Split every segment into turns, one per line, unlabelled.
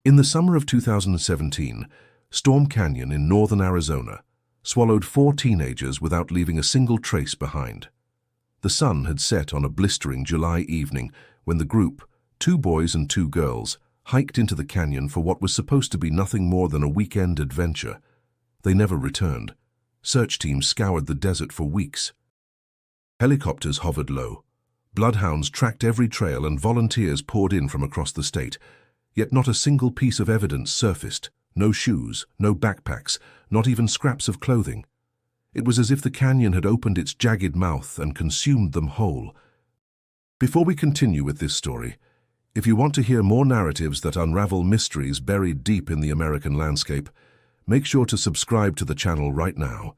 In the summer of 2017, Storm Canyon in northern Arizona swallowed 4 teenagers without leaving a single trace behind. The sun had set on a blistering July evening when the group, 2 boys and 2 girls, hiked into the canyon for what was supposed to be nothing more than a weekend adventure. They never returned. Search teams scoured the desert for weeks. Helicopters hovered low. Bloodhounds tracked every trail and volunteers poured in from across the state. Yet not a single piece of evidence surfaced. No shoes, no backpacks, not even scraps of clothing. It was as if the canyon had opened its jagged mouth and consumed them whole. Before we continue with this story, if you want to hear more narratives that unravel mysteries buried deep in the American landscape, make sure to subscribe to the channel right now.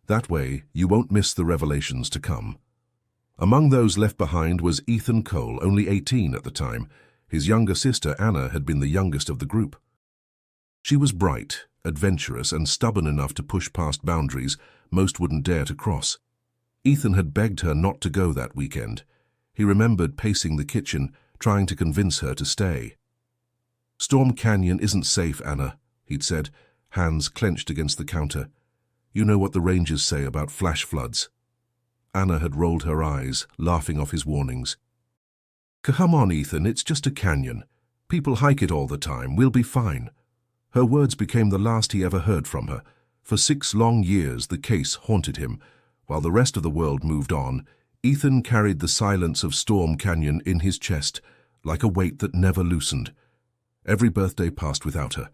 That way, you won't miss the revelations to come. Among those left behind was Ethan Cole, only 18 at the time. His younger sister, Anna, had been the youngest of the group. She was bright, adventurous, and stubborn enough to push past boundaries most wouldn't dare to cross. Ethan had begged her not to go that weekend. He remembered pacing the kitchen, trying to convince her to stay. "Storm Canyon isn't safe, Anna," he'd said, hands clenched against the counter. "You know what the rangers say about flash floods." Anna had rolled her eyes, laughing off his warnings. "Come on, Ethan, it's just a canyon. People hike it all the time. We'll be fine." Her words became the last he ever heard from her. For 6 long years, the case haunted him. While the rest of the world moved on, Ethan carried the silence of Storm Canyon in his chest, like a weight that never loosened. Every birthday passed without her.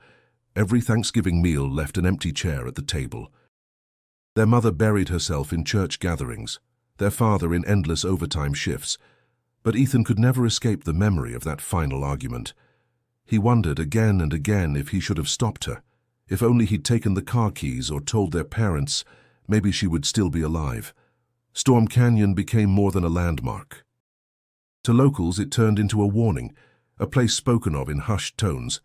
Every Thanksgiving meal left an empty chair at the table. Their mother buried herself in church gatherings, their father in endless overtime shifts. But Ethan could never escape the memory of that final argument. He wondered again and again if he should have stopped her. If only he'd taken the car keys or told their parents, maybe she would still be alive. Storm Canyon became more than a landmark. To locals, it turned into a warning, a place spoken of in hushed tones.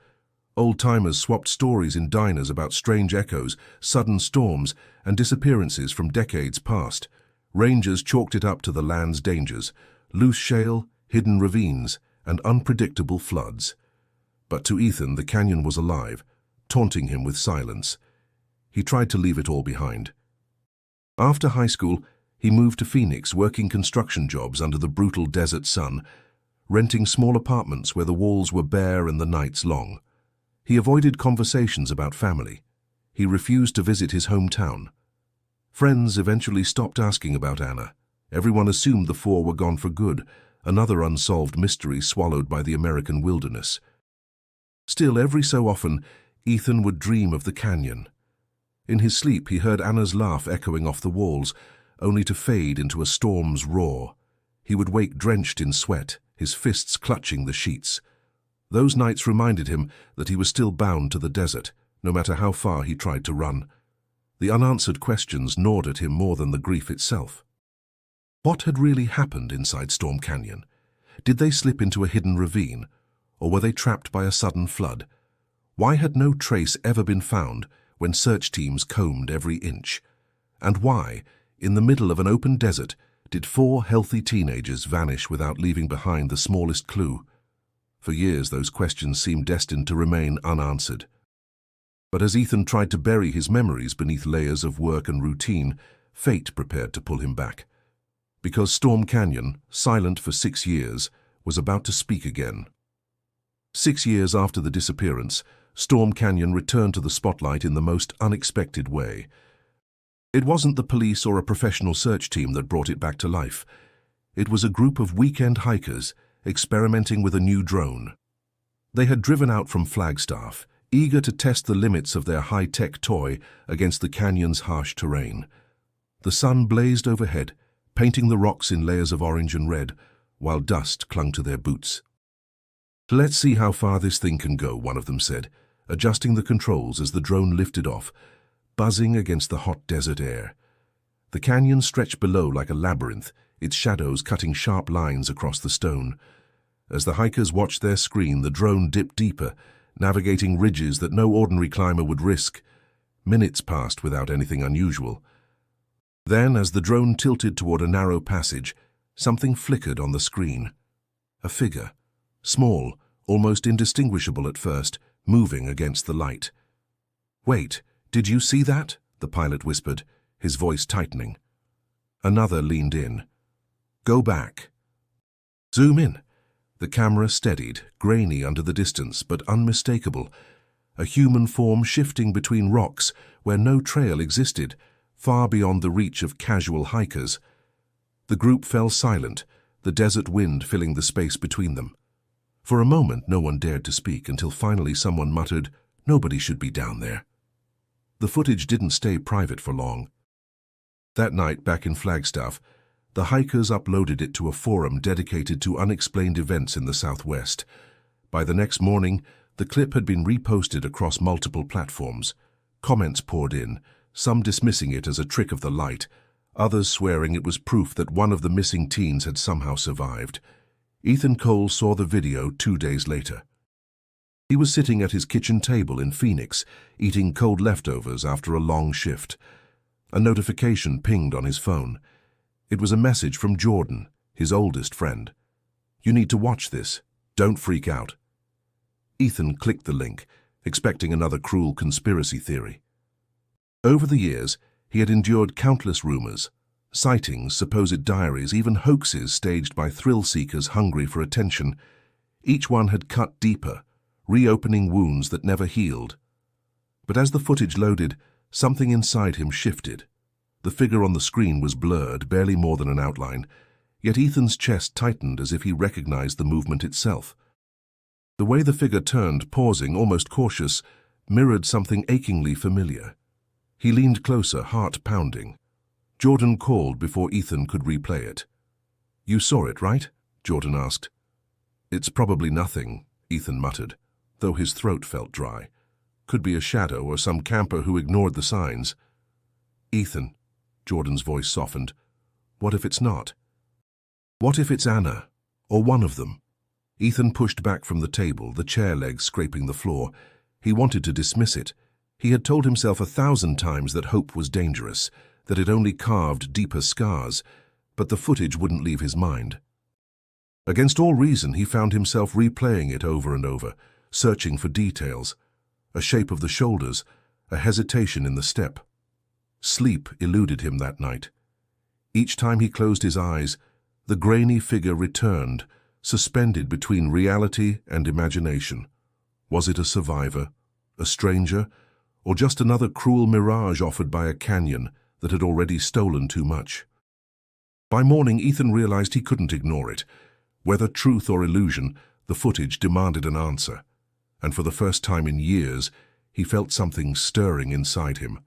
Old-timers swapped stories in diners about strange echoes, sudden storms, and disappearances from decades past. Rangers chalked it up to the land's dangers: loose shale, hidden ravines, and unpredictable floods. But to Ethan, the canyon was alive, taunting him with silence. He tried to leave it all behind. After high school, he moved to Phoenix, working construction jobs under the brutal desert sun, renting small apartments where the walls were bare and the nights long. He avoided conversations about family. He refused to visit his hometown. Friends eventually stopped asking about Anna. Everyone assumed the 4 were gone for good, another unsolved mystery swallowed by the American wilderness. Still, every so often, Ethan would dream of the canyon. In his sleep, he heard Anna's laugh echoing off the walls, only to fade into a storm's roar. He would wake drenched in sweat, his fists clutching the sheets. Those nights reminded him that he was still bound to the desert, no matter how far he tried to run. The unanswered questions gnawed at him more than the grief itself. What had really happened inside Storm Canyon? Did they slip into a hidden ravine? Or were they trapped by a sudden flood? Why had no trace ever been found when search teams combed every inch? And why, in the middle of an open desert, did 4 healthy teenagers vanish without leaving behind the smallest clue? For years, those questions seemed destined to remain unanswered. But as Ethan tried to bury his memories beneath layers of work and routine, fate prepared to pull him back. Because Storm Canyon, silent for 6 years, was about to speak again. 6 years after the disappearance, Storm Canyon returned to the spotlight in the most unexpected way. It wasn't the police or a professional search team that brought it back to life. It was a group of weekend hikers experimenting with a new drone. They had driven out from Flagstaff, eager to test the limits of their high-tech toy against the canyon's harsh terrain. The sun blazed overhead, painting the rocks in layers of orange and red, while dust clung to their boots. "Let's see how far this thing can go," one of them said, adjusting the controls as the drone lifted off, buzzing against the hot desert air. The canyon stretched below like a labyrinth, its shadows cutting sharp lines across the stone. As the hikers watched their screen, the drone dipped deeper, navigating ridges that no ordinary climber would risk. Minutes passed without anything unusual. Then, as the drone tilted toward a narrow passage, something flickered on the screen. A figure, small, almost indistinguishable at first, moving against the light. "Wait, did you see that?" the pilot whispered, his voice tightening. Another leaned in. "Go back." "Zoom in." The camera steadied, grainy under the distance, but unmistakable. A human form shifting between rocks where no trail existed, far beyond the reach of casual hikers. The group fell silent, the desert wind filling the space between them. For a moment, no one dared to speak until finally someone muttered, "Nobody should be down there." The footage didn't stay private for long. That night, back in Flagstaff, the hikers uploaded it to a forum dedicated to unexplained events in the Southwest. By the next morning, the clip had been reposted across multiple platforms. Comments poured in, some dismissing it as a trick of the light, others swearing it was proof that one of the missing teens had somehow survived. Ethan Cole saw the video 2 days later. He was sitting at his kitchen table in Phoenix, eating cold leftovers after a long shift. A notification pinged on his phone. It was a message from Jordan, his oldest friend. "You need to watch this. Don't freak out." Ethan clicked the link, expecting another cruel conspiracy theory. Over the years, he had endured countless rumors, sightings, supposed diaries, even hoaxes staged by thrill-seekers hungry for attention. Each one had cut deeper, reopening wounds that never healed. But as the footage loaded, something inside him shifted. The figure on the screen was blurred, barely more than an outline, yet Ethan's chest tightened as if he recognized the movement itself. The way the figure turned, pausing, almost cautious, mirrored something achingly familiar. He leaned closer, heart pounding. Jordan called before Ethan could replay it. "You saw it, right?" Jordan asked. "It's probably nothing," Ethan muttered, though his throat felt dry. "Could be a shadow or some camper who ignored the signs." "Ethan," Jordan's voice softened, "what if it's not? What if it's Anna, or one of them?" Ethan pushed back from the table, the chair legs scraping the floor. He wanted to dismiss it. He had told himself 1,000 times that hope was dangerous, that it only carved deeper scars, but the footage wouldn't leave his mind. Against all reason, he found himself replaying it over and over, searching for details. A shape of the shoulders, a hesitation in the step. Sleep eluded him that night. Each time he closed his eyes, the grainy figure returned, suspended between reality and imagination. Was it a survivor, a stranger, or just another cruel mirage offered by a canyon that had already stolen too much? By morning, Ethan realized he couldn't ignore it. Whether truth or illusion, the footage demanded an answer. And for the first time in years, he felt something stirring inside him.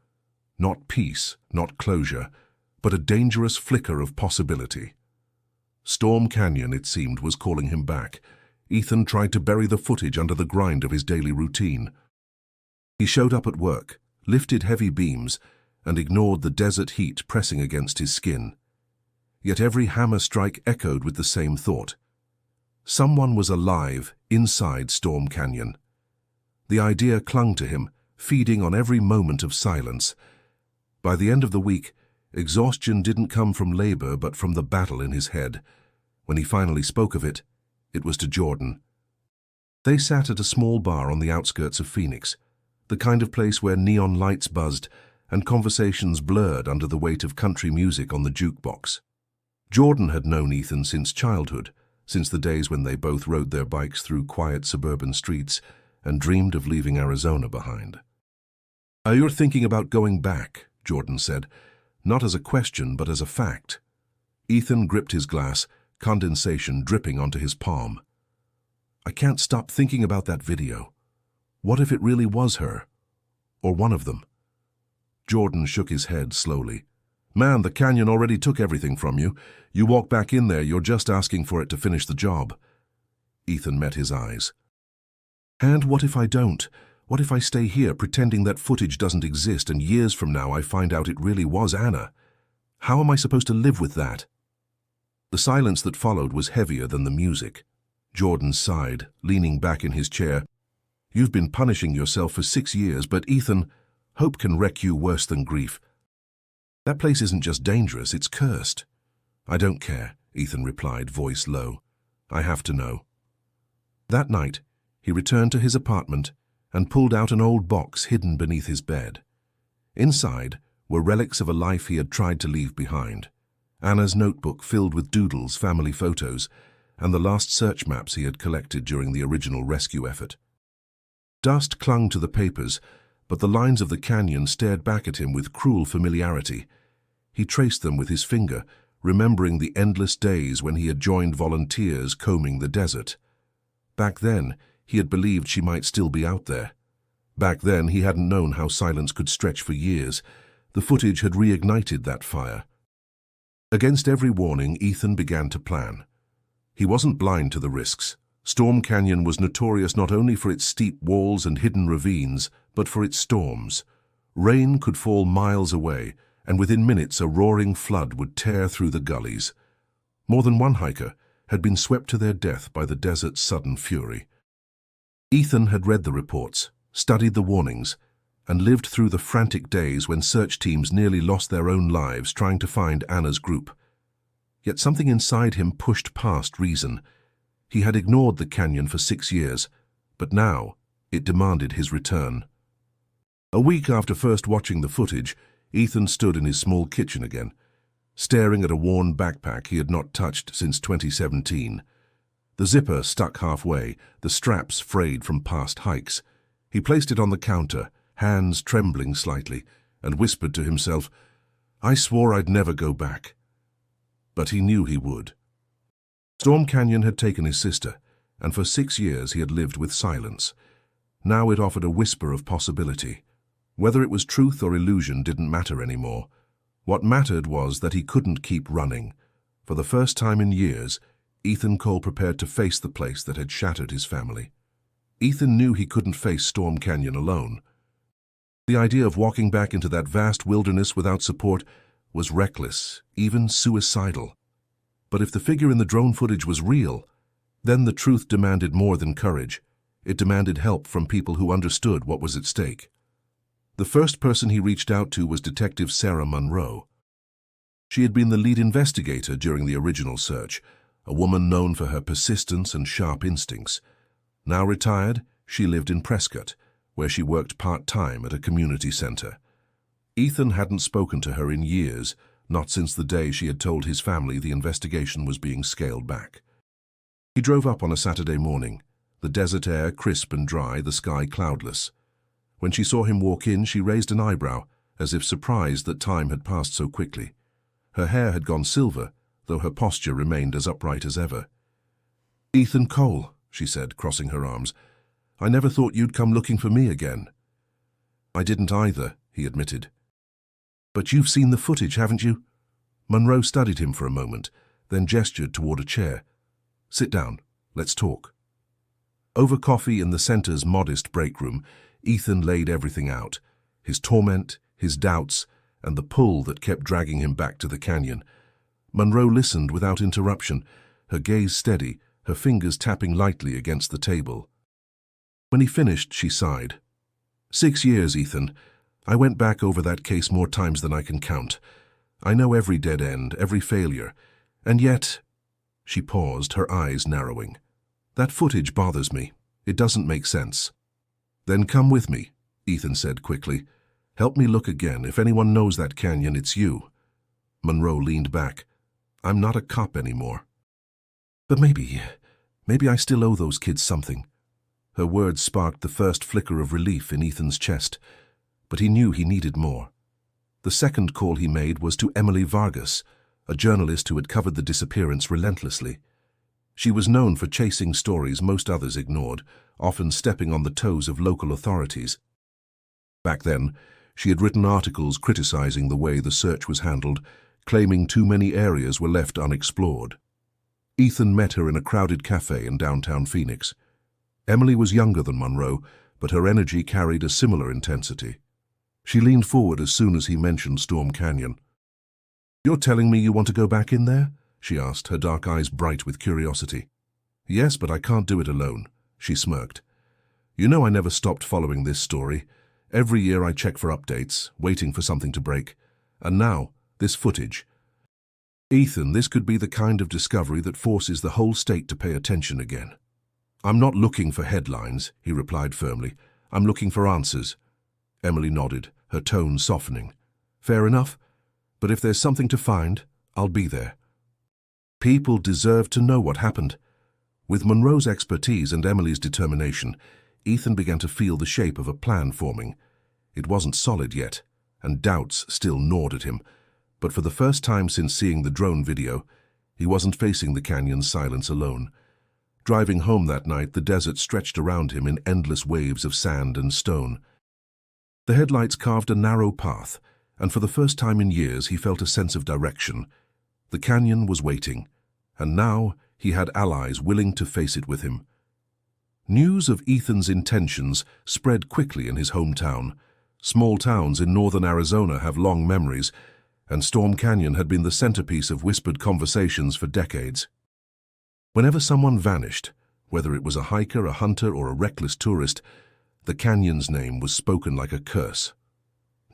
Not peace, not closure, but a dangerous flicker of possibility. Storm Canyon, it seemed, was calling him back. Ethan tried to bury the footage under the grind of his daily routine. He showed up at work, lifted heavy beams, and ignored the desert heat pressing against his skin. Yet every hammer strike echoed with the same thought. Someone was alive inside Storm Canyon. The idea clung to him, feeding on every moment of silence. By the end of the week, exhaustion didn't come from labor but from the battle in his head. When he finally spoke of it, it was to Jordan. They sat at a small bar on the outskirts of Phoenix, the kind of place where neon lights buzzed and conversations blurred under the weight of country music on the jukebox. Jordan had known Ethan since childhood, since the days when they both rode their bikes through quiet suburban streets and dreamed of leaving Arizona behind. "You're thinking about going back," Jordan said, not as a question but as a fact. Ethan gripped his glass, condensation dripping onto his palm. "I can't stop thinking about that video. What if it really was her? Or one of them?" Jordan shook his head slowly. "Man, the canyon already took everything from you. You walk back in there, you're just asking for it to finish the job." Ethan met his eyes. "And what if I don't? What if I stay here pretending that footage doesn't exist and years from now I find out it really was Anna? How am I supposed to live with that?" The silence that followed was heavier than the music. Jordan sighed, leaning back in his chair. "You've been punishing yourself for 6 years, but Ethan, hope can wreck you worse than grief. That place isn't just dangerous, it's cursed." "I don't care," Ethan replied, voice low. "I have to know." That night, he returned to his apartment, and pulled out an old box hidden beneath his bed. Inside were relics of a life he had tried to leave behind. Anna's notebook filled with doodles, family photos, and the last search maps he had collected during the original rescue effort. Dust clung to the papers, but the lines of the canyon stared back at him with cruel familiarity. He traced them with his finger, remembering the endless days when he had joined volunteers combing the desert. Back then, he had believed she might still be out there. Back then, he hadn't known how silence could stretch for years. The footage had reignited that fire. Against every warning, Ethan began to plan. He wasn't blind to the risks. Storm Canyon was notorious not only for its steep walls and hidden ravines, but for its storms. Rain could fall miles away, and within minutes a roaring flood would tear through the gullies. More than one hiker had been swept to their death by the desert's sudden fury. Ethan had read the reports, studied the warnings, and lived through the frantic days when search teams nearly lost their own lives trying to find Anna's group. Yet something inside him pushed past reason. He had ignored the canyon for 6 years, but now it demanded his return. A week after first watching the footage, Ethan stood in his small kitchen again, staring at a worn backpack he had not touched since 2017. The zipper stuck halfway, the straps frayed from past hikes. He placed it on the counter, hands trembling slightly, and whispered to himself, "I swore I'd never go back." But he knew he would. Storm Canyon had taken his sister, and for 6 years he had lived with silence. Now it offered a whisper of possibility. Whether it was truth or illusion didn't matter anymore. What mattered was that he couldn't keep running. For the first time in years, Ethan Cole prepared to face the place that had shattered his family. Ethan knew he couldn't face Storm Canyon alone. The idea of walking back into that vast wilderness without support was reckless, even suicidal. But if the figure in the drone footage was real, then the truth demanded more than courage. It demanded help from people who understood what was at stake. The first person he reached out to was Detective Sarah Monroe. She had been the lead investigator during the original search, a woman known for her persistence and sharp instincts. Now retired, she lived in Prescott, where she worked part-time at a community center. Ethan hadn't spoken to her in years, not since the day she had told his family the investigation was being scaled back. He drove up on a Saturday morning, the desert air crisp and dry, the sky cloudless. When she saw him walk in, she raised an eyebrow, as if surprised that time had passed so quickly. Her hair had gone silver, though her posture remained as upright as ever. "Ethan Cole," she said, crossing her arms. "I never thought you'd come looking for me again." "I didn't either," he admitted. "But you've seen the footage, haven't you?" Monroe studied him for a moment, then gestured toward a chair. "Sit down. Let's talk." Over coffee in the center's modest break room, Ethan laid everything out, his torment, his doubts, and the pull that kept dragging him back to the canyon. Monroe listened without interruption, her gaze steady, her fingers tapping lightly against the table. When he finished, she sighed. 6 years, Ethan. I went back over that case more times than I can count. I know every dead end, every failure, and yet—" She paused, her eyes narrowing. "That footage bothers me. It doesn't make sense." "Then come with me," Ethan said quickly. "Help me look again. If anyone knows that canyon, it's you." Monroe leaned back. "I'm not a cop anymore." "But maybe I still owe those kids something." Her words sparked the first flicker of relief in Ethan's chest, but he knew he needed more. The second call he made was to Emily Vargas, a journalist who had covered the disappearance relentlessly. She was known for chasing stories most others ignored, often stepping on the toes of local authorities. Back then, she had written articles criticizing the way the search was handled, claiming too many areas were left unexplored. Ethan met her in a crowded cafe in downtown Phoenix. Emily was younger than Monroe, but her energy carried a similar intensity. She leaned forward as soon as he mentioned Storm Canyon. "You're telling me you want to go back in there?" she asked, her dark eyes bright with curiosity. "Yes, but I can't do it alone," she smirked. "You know I never stopped following this story. Every year I check for updates, waiting for something to break. And now, this footage. Ethan, this could be the kind of discovery that forces the whole state to pay attention again." "I'm not looking for headlines," he replied firmly. I'm looking for answers. Emily nodded, her tone softening. Fair enough, but if there's something to find, I'll be there. People deserve to know what happened. With Monroe's expertise and Emily's determination, Ethan began to feel the shape of a plan forming. It wasn't solid yet, and doubts still gnawed at him, but for the first time since seeing the drone video, he wasn't facing the canyon's silence alone. Driving home that night, the desert stretched around him in endless waves of sand and stone. The headlights carved a narrow path, and for the first time in years he felt a sense of direction. The canyon was waiting, and now he had allies willing to face it with him. News of Ethan's intentions spread quickly in his hometown. Small towns in northern Arizona have long memories, and Storm Canyon had been the centerpiece of whispered conversations for decades. Whenever someone vanished, whether it was a hiker, a hunter, or a reckless tourist, the canyon's name was spoken like a curse.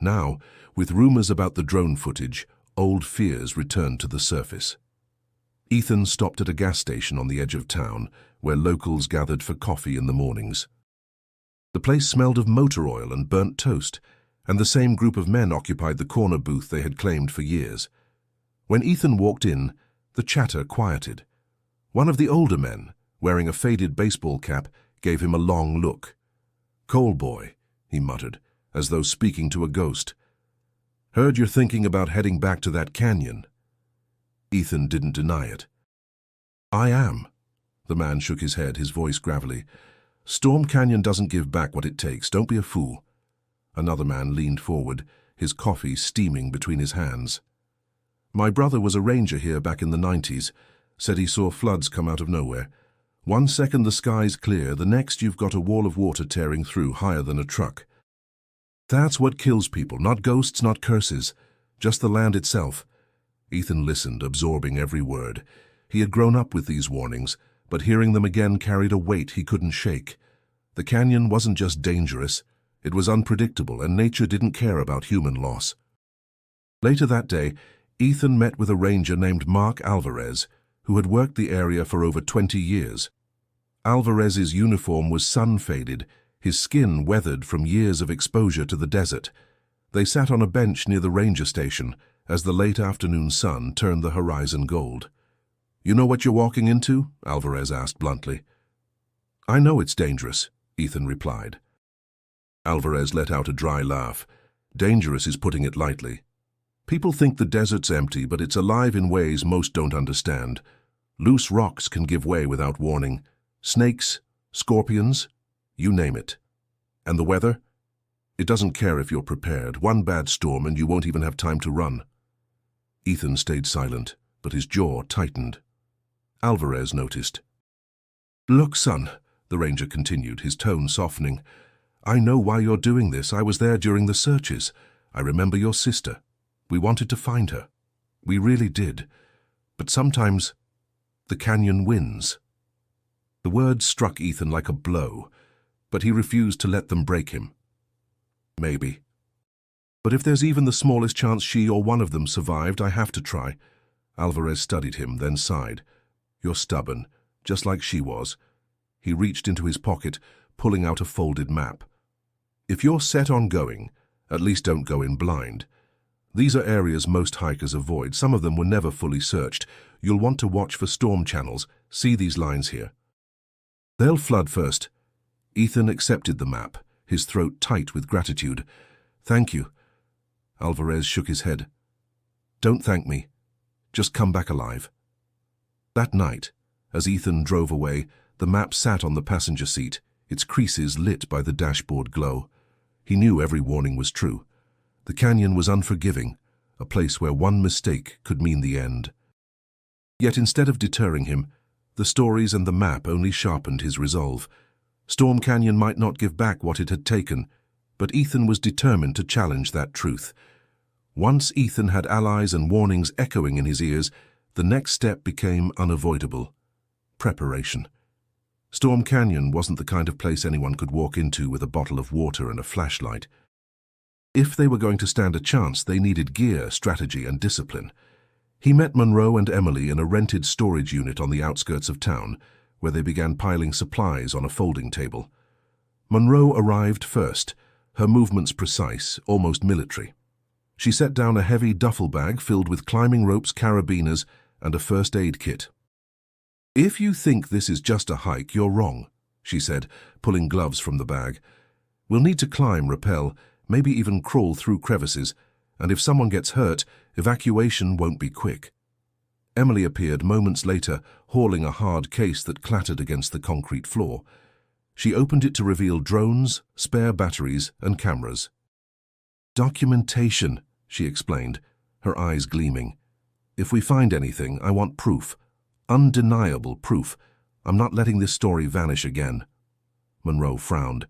Now, with rumors about the drone footage, old fears returned to the surface. Ethan stopped at a gas station on the edge of town, where locals gathered for coffee in the mornings. The place smelled of motor oil and burnt toast, and the same group of men occupied the corner booth they had claimed for years. When Ethan walked in, the chatter quieted. One of the older men, wearing a faded baseball cap, gave him a long look. "Coal boy," he muttered, as though speaking to a ghost. "Heard you're thinking about heading back to that canyon." Ethan didn't deny it. "I am." The man shook his head, his voice gravelly. "Storm Canyon doesn't give back what it takes. Don't be a fool." Another man leaned forward, his coffee steaming between his hands. "My brother was a ranger here back in the 90s. Said he saw floods come out of nowhere. One second the sky's clear, the next you've got a wall of water tearing through higher than a truck. That's what kills people, not ghosts, not curses, just the land itself." Ethan listened, absorbing every word. He had grown up with these warnings, but hearing them again carried a weight he couldn't shake. The canyon wasn't just dangerous, it was unpredictable, and nature didn't care about human loss. Later that day, Ethan met with a ranger named Mark Alvarez, who had worked the area for over 20 years. Alvarez's uniform was sun-faded, his skin weathered from years of exposure to the desert. They sat on a bench near the ranger station as the late afternoon sun turned the horizon gold. "You know what you're walking into?" Alvarez asked bluntly. "I know it's dangerous," Ethan replied. Alvarez let out a dry laugh. "Dangerous is putting it lightly. People think the desert's empty, but it's alive in ways most don't understand. Loose rocks can give way without warning. Snakes, scorpions, you name it. And the weather? It doesn't care if you're prepared. One bad storm and you won't even have time to run." Ethan stayed silent, but his jaw tightened. Alvarez noticed. "Look, son," the ranger continued, his tone softening. "I know why you're doing this. I was there during the searches. I remember your sister. We wanted to find her. We really did. But sometimes the canyon wins." The words struck Ethan like a blow, but he refused to let them break him. "Maybe. But if there's even the smallest chance she or one of them survived, I have to try." Alvarez studied him, then sighed. "You're stubborn, just like she was." He reached into his pocket, pulling out a folded map. "If you're set on going, at least don't go in blind. These are areas most hikers avoid. Some of them were never fully searched. You'll want to watch for storm channels. See these lines here. They'll flood first." Ethan accepted the map, his throat tight with gratitude. "Thank you." Alvarez shook his head. "Don't thank me. Just come back alive." That night, as Ethan drove away, the map sat on the passenger seat, its creases lit by the dashboard glow. He knew every warning was true. The canyon was unforgiving, a place where one mistake could mean the end. Yet instead of deterring him, the stories and the map only sharpened his resolve. Storm Canyon might not give back what it had taken, but Ethan was determined to challenge that truth. Once Ethan had allies and warnings echoing in his ears, the next step became unavoidable: preparation. Storm Canyon wasn't the kind of place anyone could walk into with a bottle of water and a flashlight. If they were going to stand a chance, they needed gear, strategy, and discipline. He met Monroe and Emily in a rented storage unit on the outskirts of town, where they began piling supplies on a folding table. Monroe arrived first, her movements precise, almost military. She set down a heavy duffel bag filled with climbing ropes, carabiners, and a first aid kit. "If you think this is just a hike, you're wrong," she said, pulling gloves from the bag. "We'll need to climb, rappel, maybe even crawl through crevices, and if someone gets hurt, evacuation won't be quick." Emily appeared moments later, hauling a hard case that clattered against the concrete floor. She opened it to reveal drones, spare batteries, and cameras. "Documentation," she explained, her eyes gleaming. "If we find anything, I want proof. Undeniable proof. I'm not letting this story vanish again." Monroe frowned.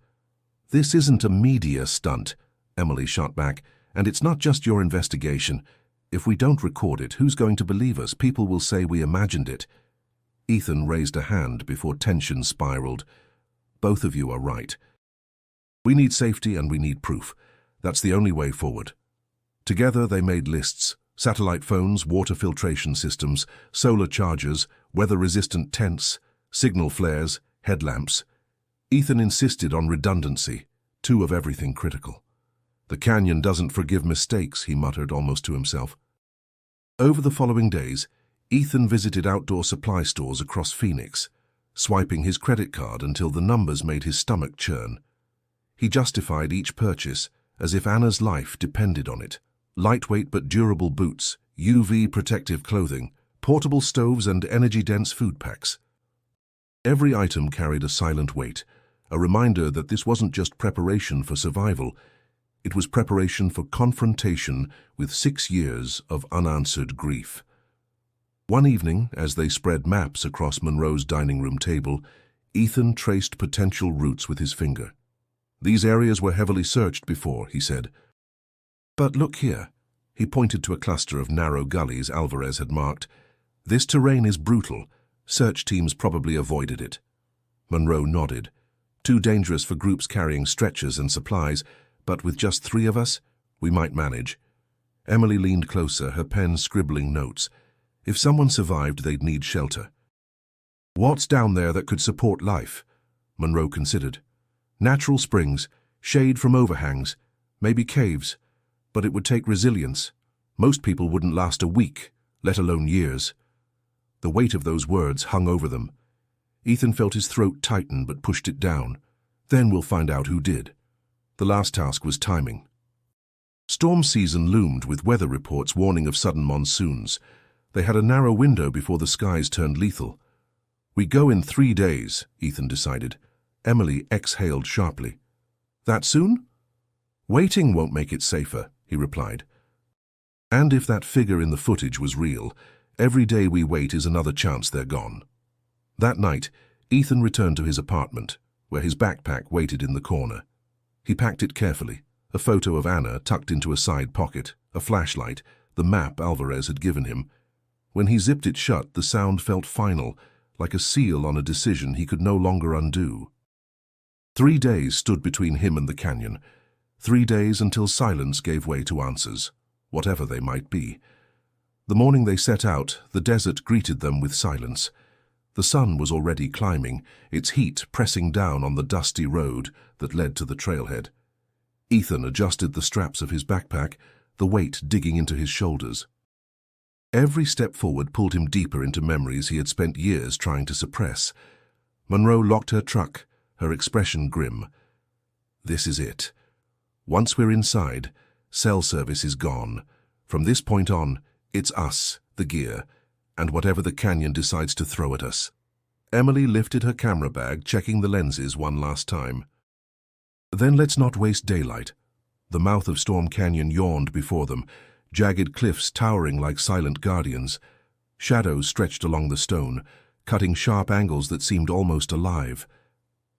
"This isn't a media stunt," Emily shot back, "and it's not just your investigation. If we don't record it, who's going to believe us? People will say we imagined it." Ethan raised a hand before tension spiraled. "Both of you are right. We need safety and we need proof. That's the only way forward." Together they made lists: satellite phones, water filtration systems, solar chargers, weather-resistant tents, signal flares, headlamps. Ethan insisted on redundancy, 2 of everything critical. "The canyon doesn't forgive mistakes," he muttered almost to himself. Over the following days, Ethan visited outdoor supply stores across Phoenix, swiping his credit card until the numbers made his stomach churn. He justified each purchase as if Anna's life depended on it. Lightweight but durable boots, UV protective clothing, portable stoves, and energy-dense food packs. Every item carried a silent weight, a reminder that this wasn't just preparation for survival, it was preparation for confrontation with 6 years of unanswered grief. One evening, as they spread maps across Monroe's dining room table, Ethan traced potential routes with his finger. "These areas were heavily searched before," he said. "But look here." He pointed to a cluster of narrow gullies Alvarez had marked. "This terrain is brutal. Search teams probably avoided it." Monroe nodded. "Too dangerous for groups carrying stretchers and supplies, but with just 3 of us, we might manage." Emily leaned closer, her pen scribbling notes. If someone survived, they'd need shelter. "What's down there that could support life?" Monroe considered. "Natural springs, shade from overhangs, maybe caves. But it would take resilience. Most people wouldn't last a week, let alone years." The weight of those words hung over them. Ethan felt his throat tighten but pushed it down. "Then we'll find out who did." The last task was timing. Storm season loomed, with weather reports warning of sudden monsoons. They had a narrow window before the skies turned lethal. "We go in 3 days," Ethan decided. Emily exhaled sharply. "That soon?" "Waiting won't make it safer," he replied. "And if that figure in the footage was real, every day we wait is another chance they're gone." That night, Ethan returned to his apartment, where his backpack waited in the corner. He packed it carefully, a photo of Anna tucked into a side pocket, a flashlight, the map Alvarez had given him. When he zipped it shut, the sound felt final, like a seal on a decision he could no longer undo. 3 days stood between him and the canyon. 3 days until silence gave way to answers, whatever they might be. The morning they set out, the desert greeted them with silence. The sun was already climbing, its heat pressing down on the dusty road that led to the trailhead. Ethan adjusted the straps of his backpack, the weight digging into his shoulders. Every step forward pulled him deeper into memories he had spent years trying to suppress. Monroe locked her truck, her expression grim. "This is it. Once we're inside, cell service is gone. From this point on, it's us, the gear, and whatever the canyon decides to throw at us." Emily lifted her camera bag, checking the lenses one last time. "Then let's not waste daylight." The mouth of Storm Canyon yawned before them, jagged cliffs towering like silent guardians. Shadows stretched along the stone, cutting sharp angles that seemed almost alive.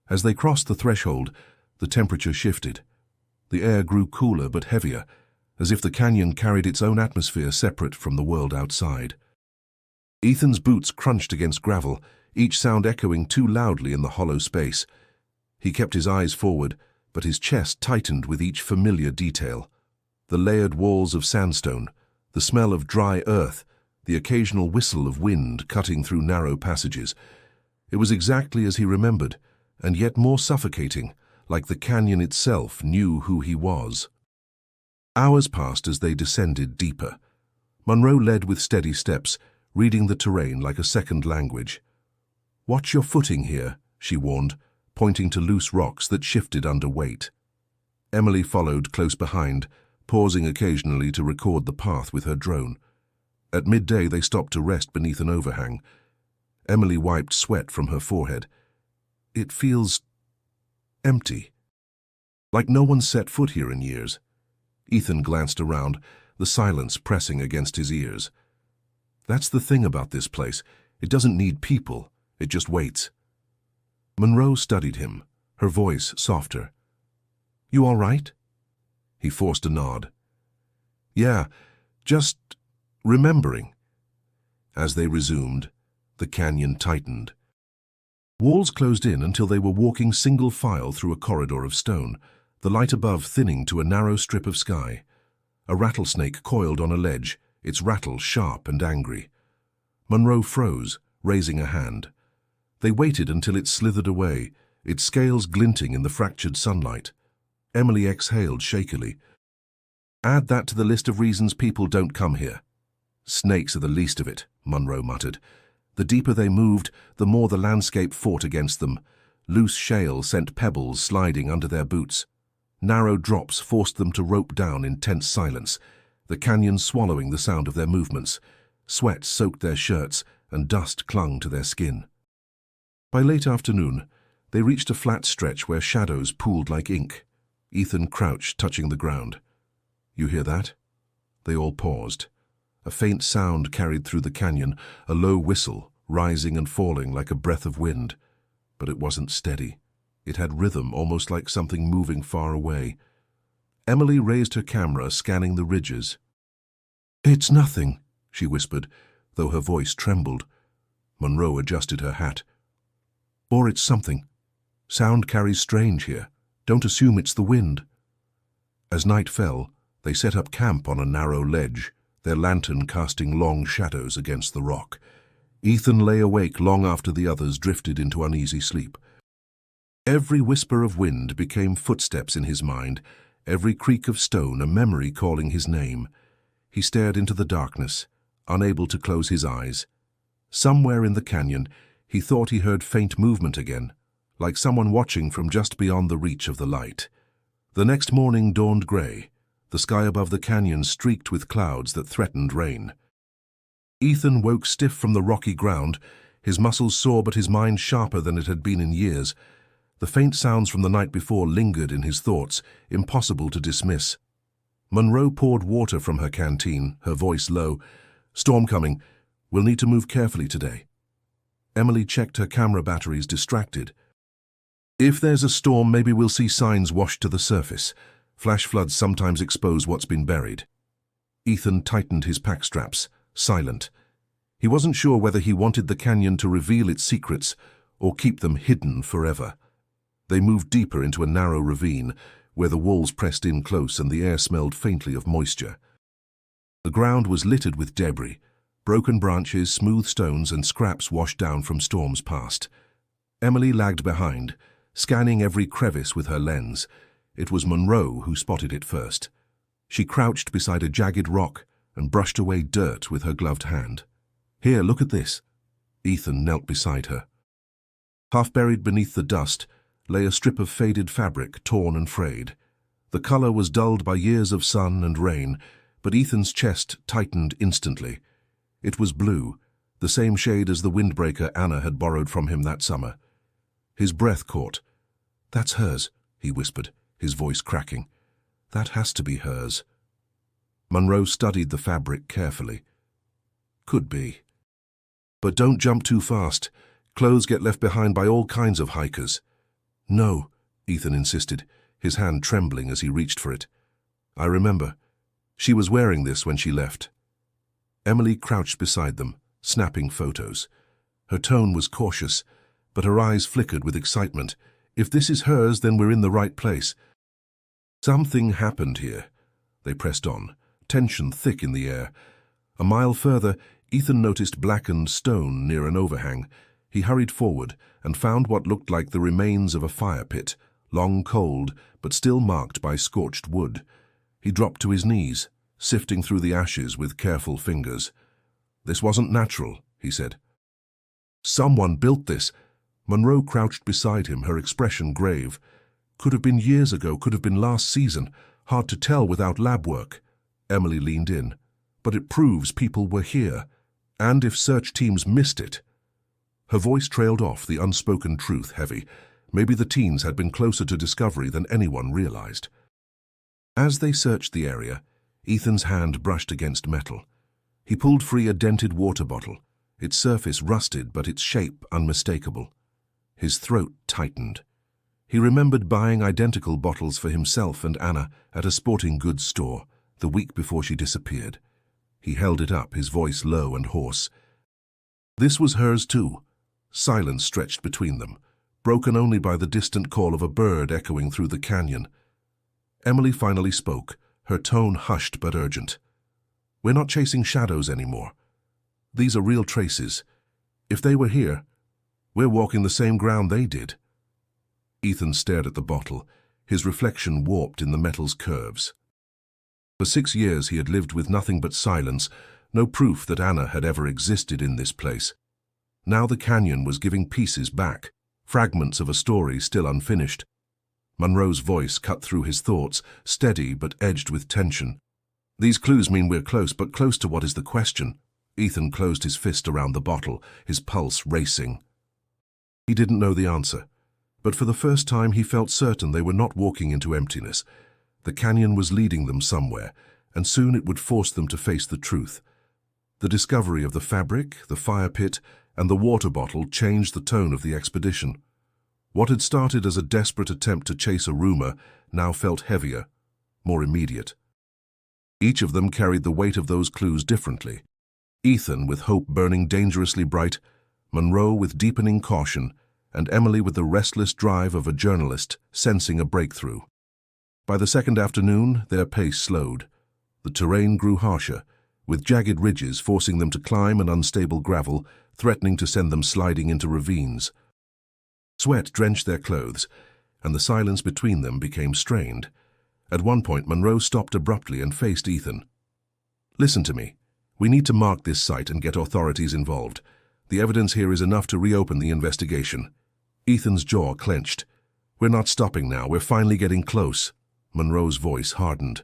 As they crossed the threshold, the temperature shifted. The air grew cooler but heavier, as if the canyon carried its own atmosphere separate from the world outside. Ethan's boots crunched against gravel, each sound echoing too loudly in the hollow space. He kept his eyes forward, but his chest tightened with each familiar detail. The layered walls of sandstone, the smell of dry earth, the occasional whistle of wind cutting through narrow passages. It was exactly as he remembered, and yet more suffocating, like the canyon itself knew who he was. Hours passed as they descended deeper. Monroe led with steady steps, reading the terrain like a second language. "Watch your footing here," she warned, pointing to loose rocks that shifted under weight. Emily followed close behind, pausing occasionally to record the path with her drone. At midday, they stopped to rest beneath an overhang. Emily wiped sweat from her forehead. "It feels empty, like no one set foot here in years." Ethan glanced around, the silence pressing against his ears. "That's the thing about this place. It doesn't need people. It just waits." Monroe studied him, her voice softer. "You all right?" He forced a nod. "Yeah, just remembering." As they resumed, the canyon tightened. Walls closed in until they were walking single file through a corridor of stone, the light above thinning to a narrow strip of sky. A rattlesnake coiled on a ledge, its rattle sharp and angry. Monroe froze, raising a hand. They waited until it slithered away, its scales glinting in the fractured sunlight. Emily exhaled shakily. "Add that to the list of reasons people don't come here." "Snakes are the least of it," Monroe muttered. The deeper they moved, the more the landscape fought against them. Loose shale sent pebbles sliding under their boots. Narrow drops forced them to rope down in tense silence, the canyon swallowing the sound of their movements. Sweat soaked their shirts, and dust clung to their skin. By late afternoon, they reached a flat stretch where shadows pooled like ink. Ethan crouched, touching the ground. "You hear that?" They all paused. A faint sound carried through the canyon, a low whistle, rising and falling like a breath of wind. But it wasn't steady. It had rhythm, almost like something moving far away. Emily raised her camera, scanning the ridges. "It's nothing," she whispered, though her voice trembled. Monroe adjusted her hat. "Or it's something. Sound carries strange here. Don't assume it's the wind." As night fell, they set up camp on a narrow ledge, their lantern casting long shadows against the rock. Ethan lay awake long after the others drifted into uneasy sleep. Every whisper of wind became footsteps in his mind, every creak of stone a memory calling his name. He stared into the darkness, unable to close his eyes. Somewhere in the canyon, he thought he heard faint movement again, like someone watching from just beyond the reach of the light. The next morning dawned gray, the sky above the canyon streaked with clouds that threatened rain. Ethan woke stiff from the rocky ground, his muscles sore but his mind sharper than it had been in years. The faint sounds from the night before lingered in his thoughts, impossible to dismiss. Monroe poured water from her canteen, her voice low. "Storm coming. We'll need to move carefully today." Emily checked her camera batteries, distracted. "If there's a storm, maybe we'll see signs washed to the surface. Flash floods sometimes expose what's been buried." Ethan tightened his pack straps, silent. He wasn't sure whether he wanted the canyon to reveal its secrets or keep them hidden forever. They moved deeper into a narrow ravine, where the walls pressed in close and the air smelled faintly of moisture. The ground was littered with debris, broken branches, smooth stones, and scraps washed down from storms past. Emily lagged behind, scanning every crevice with her lens. It was Monroe who spotted it first. She crouched beside a jagged rock and brushed away dirt with her gloved hand. "Here, look at this." Ethan knelt beside her. Half buried beneath the dust lay a strip of faded fabric, torn and frayed. The color was dulled by years of sun and rain, but Ethan's chest tightened instantly. It was blue, the same shade as the windbreaker Anna had borrowed from him that summer. His breath caught. "That's hers," he whispered, his voice cracking. "That has to be hers." Monroe studied the fabric carefully. "Could be. But don't jump too fast. Clothes get left behind by all kinds of hikers." "No," Ethan insisted, his hand trembling as he reached for it. "I remember. She was wearing this when she left." Emily crouched beside them, snapping photos. Her tone was cautious, but her eyes flickered with excitement. "If this is hers, then we're in the right place." Something happened here. They pressed on, tension thick in the air. A mile further, Ethan noticed blackened stone near an overhang. He hurried forward and found what looked like the remains of a fire pit, long cold but still marked by scorched wood. He dropped to his knees, sifting through the ashes with careful fingers. "This wasn't natural," he said. "Someone built this." Monroe crouched beside him, her expression grave. "Could have been years ago, could have been last season. Hard to tell without lab work." Emily leaned in. "But it proves people were here. And if search teams missed it." Her voice trailed off, the unspoken truth heavy. Maybe the teens had been closer to discovery than anyone realized. As they searched the area, Ethan's hand brushed against metal. He pulled free a dented water bottle, its surface rusted but its shape unmistakable. His throat tightened. He remembered buying identical bottles for himself and Anna at a sporting goods store the week before she disappeared. He held it up, his voice low and hoarse. This was hers too. Silence stretched between them, broken only by the distant call of a bird echoing through the canyon. Emily finally spoke, her tone hushed but urgent. "We're not chasing shadows anymore. These are real traces. If they were here, we're walking the same ground they did." Ethan stared at the bottle, his reflection warped in the metal's curves. For 6 years he had lived with nothing but silence, no proof that Anna had ever existed in this place. Now the canyon was giving pieces back, fragments of a story still unfinished. Monroe's voice cut through his thoughts, steady but edged with tension. "These clues mean we're close, but close to what is the question?" Ethan closed his fist around the bottle, his pulse racing. He didn't know the answer, but for the first time he felt certain they were not walking into emptiness. The canyon was leading them somewhere, and soon it would force them to face the truth. The discovery of the fabric, the fire pit, and the water bottle changed the tone of the expedition. What had started as a desperate attempt to chase a rumor now felt heavier, more immediate. Each of them carried the weight of those clues differently. Ethan with hope burning dangerously bright, Monroe with deepening caution, and Emily with the restless drive of a journalist sensing a breakthrough. By the second afternoon, their pace slowed. The terrain grew harsher, with jagged ridges forcing them to climb and unstable gravel, threatening to send them sliding into ravines. Sweat drenched their clothes, and the silence between them became strained. At one point, Monroe stopped abruptly and faced Ethan. "Listen to me. We need to mark this site and get authorities involved. The evidence here is enough to reopen the investigation." Ethan's jaw clenched. "We're not stopping now. We're finally getting close." Monroe's voice hardened.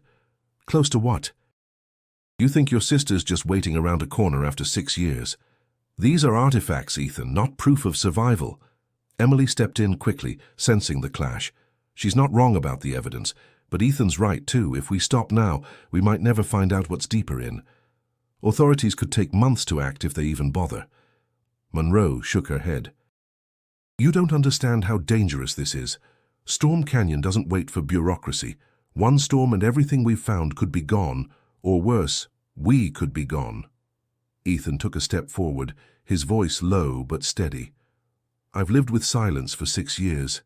"Close to what?" "You think your sister's just waiting around a corner after 6 years. These are artifacts, Ethan, not proof of survival." Emily stepped in quickly, sensing the clash. She's not wrong about the evidence, but Ethan's right too. If we stop now, we might never find out what's deeper in. Authorities could take months to act if they even bother. Monroe shook her head. "You don't understand how dangerous this is. Storm Canyon doesn't wait for bureaucracy. One storm and everything we've found could be gone, or worse, we could be gone." Ethan took a step forward, his voice low but steady. "I've lived with silence for 6 years.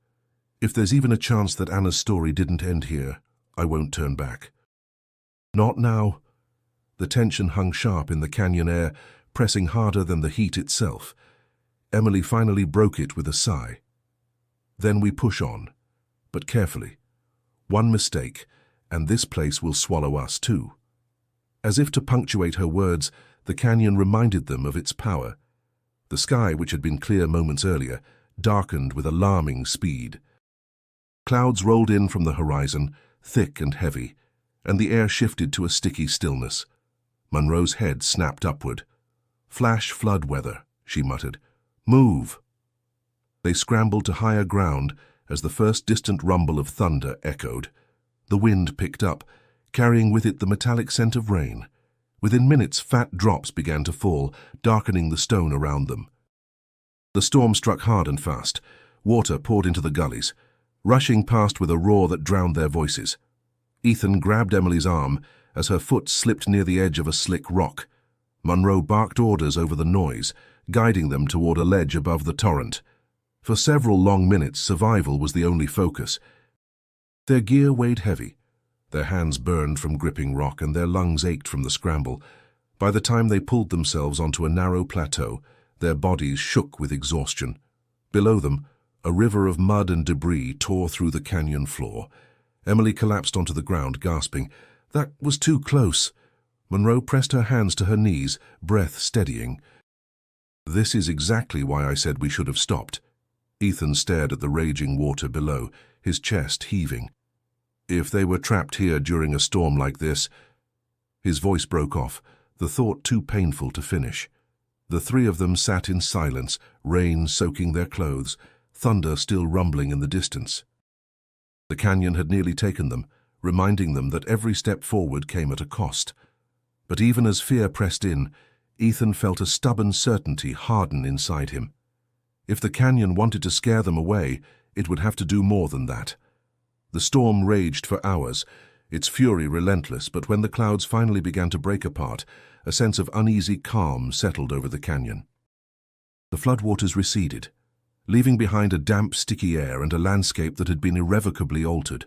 If there's even a chance that Anna's story didn't end here, I won't turn back." "Not now." The tension hung sharp in the canyon air, pressing harder than the heat itself. Emily finally broke it with a sigh. "Then we push on, but carefully. One mistake, and this place will swallow us too." As if to punctuate her words, the canyon reminded them of its power. The sky, which had been clear moments earlier, darkened with alarming speed. Clouds rolled in from the horizon, thick and heavy, and the air shifted to a sticky stillness. Monroe's head snapped upward. "Flash flood weather," she muttered. "Move!" They scrambled to higher ground as the first distant rumble of thunder echoed. The wind picked up, carrying with it the metallic scent of rain. Within minutes, fat drops began to fall, darkening the stone around them. The storm struck hard and fast. Water poured into the gullies, rushing past with a roar that drowned their voices. Ethan grabbed Emily's arm as her foot slipped near the edge of a slick rock. Monroe barked orders over the noise, guiding them toward a ledge above the torrent. For several long minutes, survival was the only focus. Their gear weighed heavy. Their hands burned from gripping rock and their lungs ached from the scramble. By the time they pulled themselves onto a narrow plateau, their bodies shook with exhaustion. Below them, A river of mud and debris tore through the canyon floor. Emily collapsed onto the ground, gasping. That was too close. Monroe pressed her hands to her knees, breath steadying. This is exactly why I said we should have stopped. Ethan stared at the raging water below, his chest heaving. If they were trapped here during a storm like this... His voice broke off, the thought too painful to finish. The three of them sat in silence, rain soaking their clothes, thunder still rumbling in the distance. The canyon had nearly taken them, reminding them that every step forward came at a cost. But even as fear pressed in, Ethan felt a stubborn certainty harden inside him. If the canyon wanted to scare them away, it would have to do more than that. The storm raged for hours, its fury relentless, but when the clouds finally began to break apart, a sense of uneasy calm settled over the canyon. The floodwaters receded, leaving behind a damp, sticky air and a landscape that had been irrevocably altered.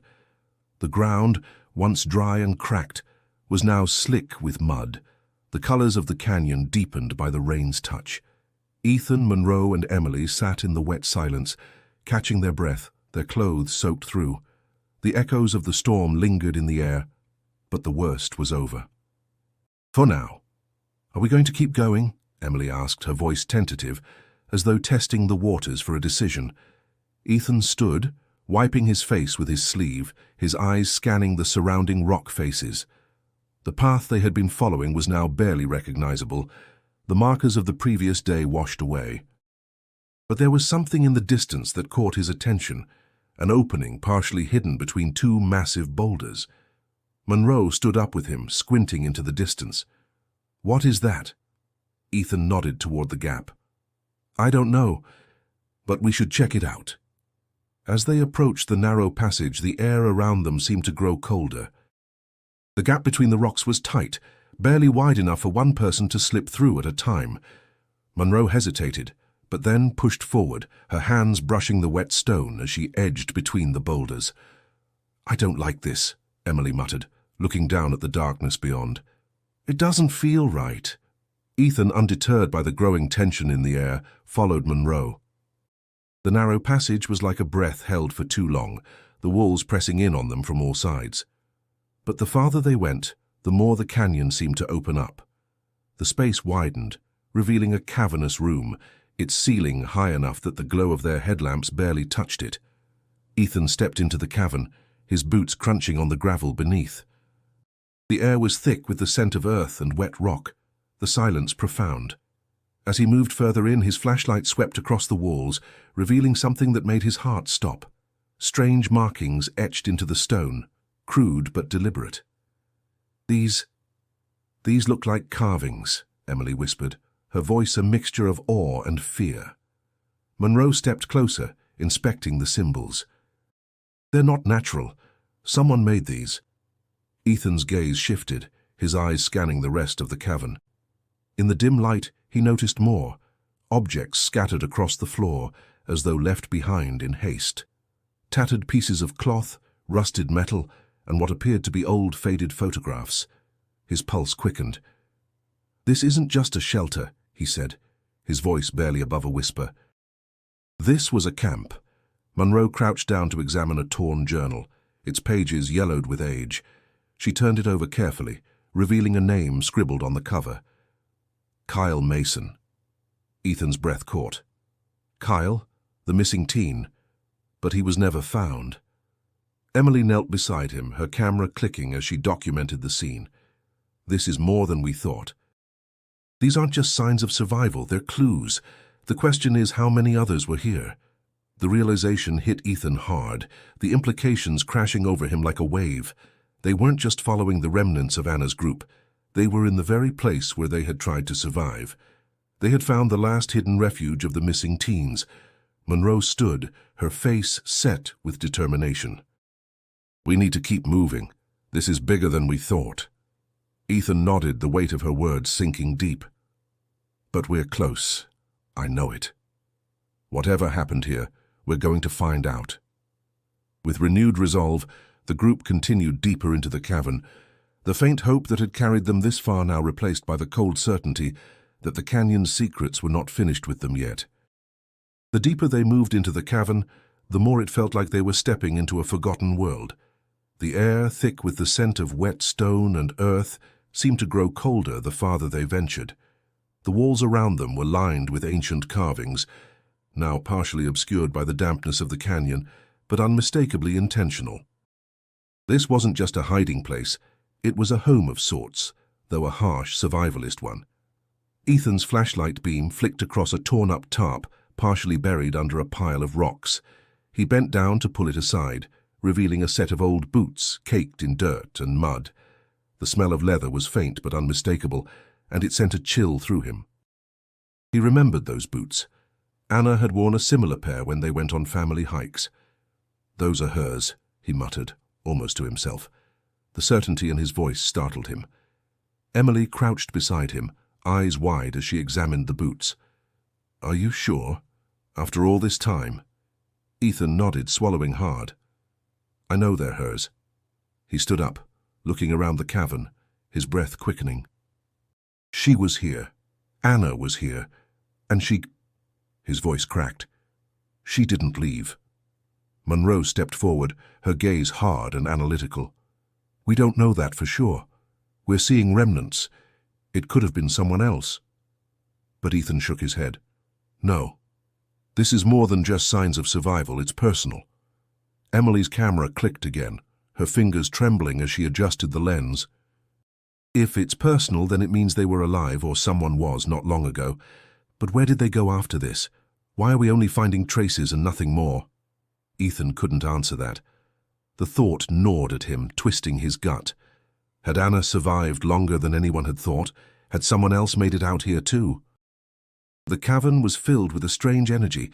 The ground, once dry and cracked, was now slick with mud, the colors of the canyon deepened by the rain's touch. Ethan, Monroe, and Emily sat in the wet silence, catching their breath, their clothes soaked through. The echoes of the storm lingered in the air, but the worst was over. For now. Are we going to keep going? Emily asked, her voice tentative, as though testing the waters for a decision. Ethan stood, wiping his face with his sleeve, his eyes scanning the surrounding rock faces. The path they had been following was now barely recognizable, the markers of the previous day washed away. But there was something in the distance that caught his attention, an opening partially hidden between two massive boulders. Monroe stood up with him, squinting into the distance. What is that? Ethan nodded toward the gap. I don't know, but we should check it out. As they approached the narrow passage, the air around them seemed to grow colder. The gap between the rocks was tight, barely wide enough for one person to slip through at a time. Monroe hesitated, but then pushed forward, her hands brushing the wet stone as she edged between the boulders. I don't like this, Emily muttered, looking down at the darkness beyond. It doesn't feel right. Ethan, undeterred by the growing tension in the air, followed Monroe. The narrow passage was like a breath held for too long, the walls pressing in on them from all sides. But the farther they went, the more the canyon seemed to open up. The space widened, revealing a cavernous room, its ceiling high enough that the glow of their headlamps barely touched it. Ethan stepped into the cavern, his boots crunching on the gravel beneath. The air was thick with the scent of earth and wet rock, the silence profound. As he moved further in, his flashlight swept across the walls, revealing something that made his heart stop. Strange markings etched into the stone, crude but deliberate. These look like carvings, Emily whispered, her voice a mixture of awe and fear. Monroe stepped closer, inspecting the symbols. They're not natural. Someone made these. Ethan's gaze shifted, his eyes scanning the rest of the cavern. In the dim light, he noticed more, objects scattered across the floor as though left behind in haste. Tattered pieces of cloth, rusted metal, and what appeared to be old, faded photographs. His pulse quickened. This isn't just a shelter, he said, his voice barely above a whisper. This was a camp. Monroe crouched down to examine a torn journal, its pages yellowed with age. She turned it over carefully, revealing a name scribbled on the cover. Kyle Mason. Ethan's breath caught. Kyle, the missing teen, but he was never found. Emily knelt beside him, her camera clicking as she documented the scene. This is more than we thought. These aren't just signs of survival, they're clues. The question is how many others were here. The realization hit Ethan hard, the implications crashing over him like a wave. They weren't just following the remnants of Anna's group. They were in the very place where they had tried to survive. They had found the last hidden refuge of the missing teens. Monroe stood, her face set with determination. We need to keep moving. This is bigger than we thought. Ethan nodded, the weight of her words sinking deep. But we're close. I know it. Whatever happened here, we're going to find out. With renewed resolve, the group continued deeper into the cavern, the faint hope that had carried them this far now replaced by the cold certainty that the canyon's secrets were not finished with them yet. The deeper they moved into the cavern, the more it felt like they were stepping into a forgotten world. The air, thick with the scent of wet stone and earth, seemed to grow colder the farther they ventured. The walls around them were lined with ancient carvings, now partially obscured by the dampness of the canyon, but unmistakably intentional. This wasn't just a hiding place, it was a home of sorts, though a harsh survivalist one. Ethan's flashlight beam flicked across a torn-up tarp, partially buried under a pile of rocks. He bent down to pull it aside, revealing a set of old boots caked in dirt and mud. The smell of leather was faint but unmistakable, and it sent a chill through him. He remembered those boots. Anna had worn a similar pair when they went on family hikes. "Those are hers," he muttered, almost to himself. The certainty in his voice startled him. Emily crouched beside him, eyes wide as she examined the boots. "Are you sure? After all this time?" Ethan nodded, swallowing hard. "I know they're hers." He stood up, looking around the cavern, his breath quickening. She was here. Anna was here. And she... His voice cracked. She didn't leave. Monroe stepped forward, her gaze hard and analytical. "We don't know that for sure. We're seeing remnants. It could have been someone else." But Ethan shook his head. "No. This is more than just signs of survival, it's personal." Emily's camera clicked again, her fingers trembling as she adjusted the lens. "If it's personal, then it means they were alive, or someone was, not long ago. But where did they go after this? Why are we only finding traces and nothing more?" Ethan couldn't answer that. The thought gnawed at him, twisting his gut. Had Anna survived longer than anyone had thought? Had someone else made it out here too? The cavern was filled with a strange energy,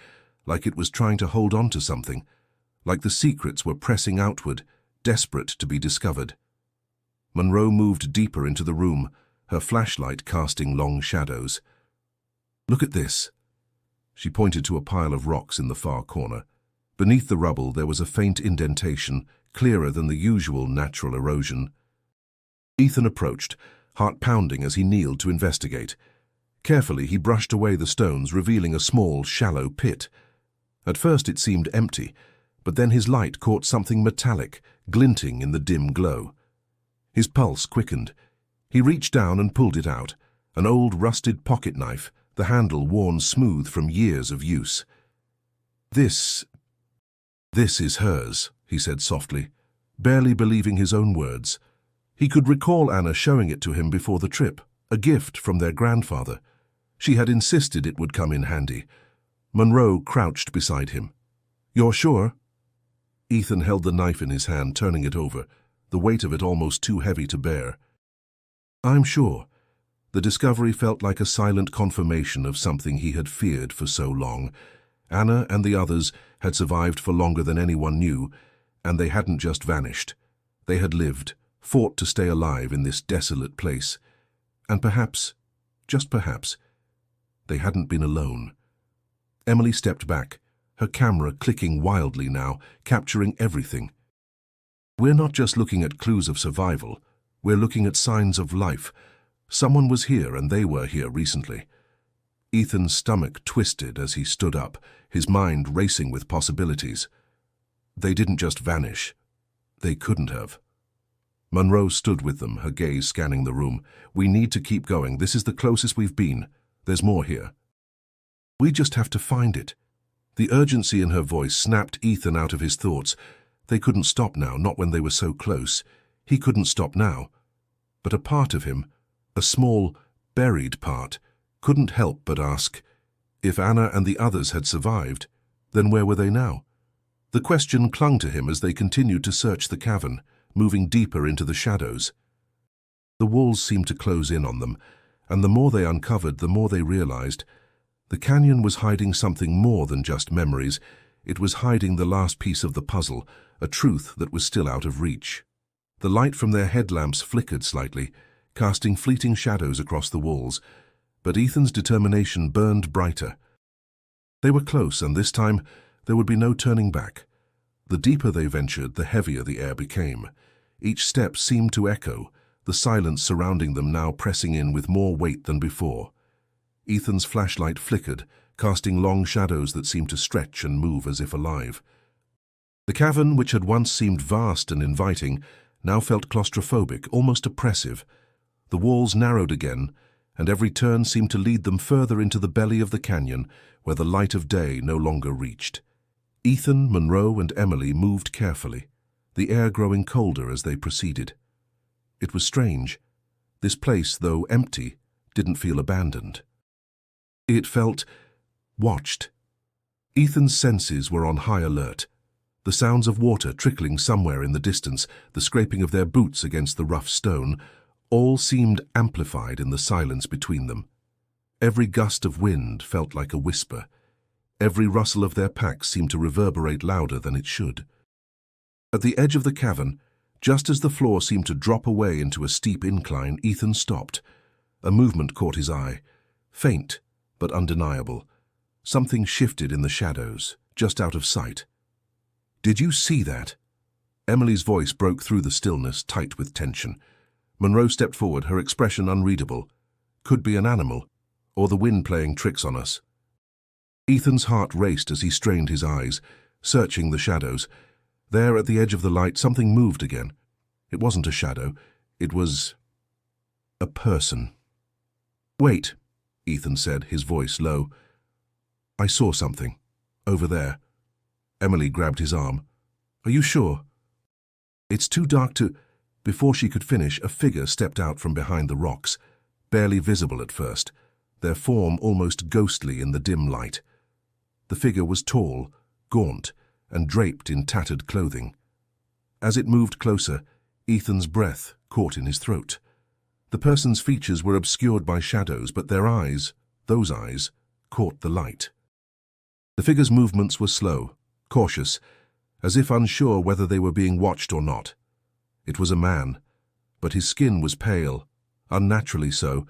like it was trying to hold on to something, like the secrets were pressing outward, desperate to be discovered. Monroe moved deeper into the room, her flashlight casting long shadows. "Look at this." She pointed to a pile of rocks in the far corner. Beneath the rubble there was a faint indentation, clearer than the usual natural erosion. Ethan approached, heart pounding as he kneeled to investigate. Carefully he brushed away the stones, revealing a small, shallow pit. At first it seemed empty, but then his light caught something metallic, glinting in the dim glow. His pulse quickened. He reached down and pulled it out, an old rusted pocket knife, the handle worn smooth from years of use. This is hers," he said softly, barely believing his own words. He could recall Anna showing it to him before the trip, a gift from their grandfather. She had insisted it would come in handy. Monroe crouched beside him. "You're sure?" Ethan held the knife in his hand, turning it over, the weight of it almost too heavy to bear. "I'm sure." The discovery felt like a silent confirmation of something he had feared for so long. Anna and the others had survived for longer than anyone knew, and they hadn't just vanished. They had lived, fought to stay alive in this desolate place. And perhaps, just perhaps, they hadn't been alone. Emily stepped back, her camera clicking wildly now, capturing everything. "We're not just looking at clues of survival, we're looking at signs of life. Someone was here and they were here recently." Ethan's stomach twisted as he stood up, his mind racing with possibilities. They didn't just vanish. They couldn't have. Monroe stood with them, her gaze scanning the room. "We need to keep going. This is the closest we've been. There's more here. We just have to find it." The urgency in her voice snapped Ethan out of his thoughts. They couldn't stop now, not when they were so close. He couldn't stop now. But a part of him, a small, buried part, couldn't help but ask, if Anna and the others had survived, then where were they now? The question clung to him as they continued to search the cavern, moving deeper into the shadows. The walls seemed to close in on them, and the more they uncovered, the more they realized. The canyon was hiding something more than just memories. It was hiding the last piece of the puzzle, a truth that was still out of reach. The light from their headlamps flickered slightly, casting fleeting shadows across the walls, but Ethan's determination burned brighter. They were close, and this time there would be no turning back. The deeper they ventured, the heavier the air became. Each step seemed to echo, the silence surrounding them now pressing in with more weight than before. Ethan's flashlight flickered, casting long shadows that seemed to stretch and move as if alive. The cavern, which had once seemed vast and inviting, now felt claustrophobic, almost oppressive. The walls narrowed again, and every turn seemed to lead them further into the belly of the canyon, where the light of day no longer reached. Ethan, Monroe, and Emily moved carefully, the air growing colder as they proceeded. It was strange. This place, though empty, didn't feel abandoned. It felt watched. Ethan's senses were on high alert. The sounds of water trickling somewhere in the distance, the scraping of their boots against the rough stone, all seemed amplified in the silence between them. Every gust of wind felt like a whisper. Every rustle of their packs seemed to reverberate louder than it should. At the edge of the cavern, just as the floor seemed to drop away into a steep incline, Ethan stopped. A movement caught his eye, faint but undeniable. Something shifted in the shadows, just out of sight. "Did you see that?" Emily's voice broke through the stillness, tight with tension. Monroe stepped forward, her expression unreadable. Could be an animal, or the wind playing tricks on us. Ethan's heart raced as he strained his eyes, searching the shadows. There at the edge of the light, something moved again. It wasn't a shadow. It was a person. "Wait," Ethan said, his voice low. "I saw something. Over there." Emily grabbed his arm. "Are you sure?" "It's too dark to—" Before she could finish, a figure stepped out from behind the rocks, barely visible at first, their form almost ghostly in the dim light. The figure was tall, gaunt, and draped in tattered clothing. As it moved closer, Ethan's breath caught in his throat. The person's features were obscured by shadows, but their eyes, those eyes, caught the light. The figure's movements were slow, cautious, as if unsure whether they were being watched or not. It was a man, but his skin was pale, unnaturally so,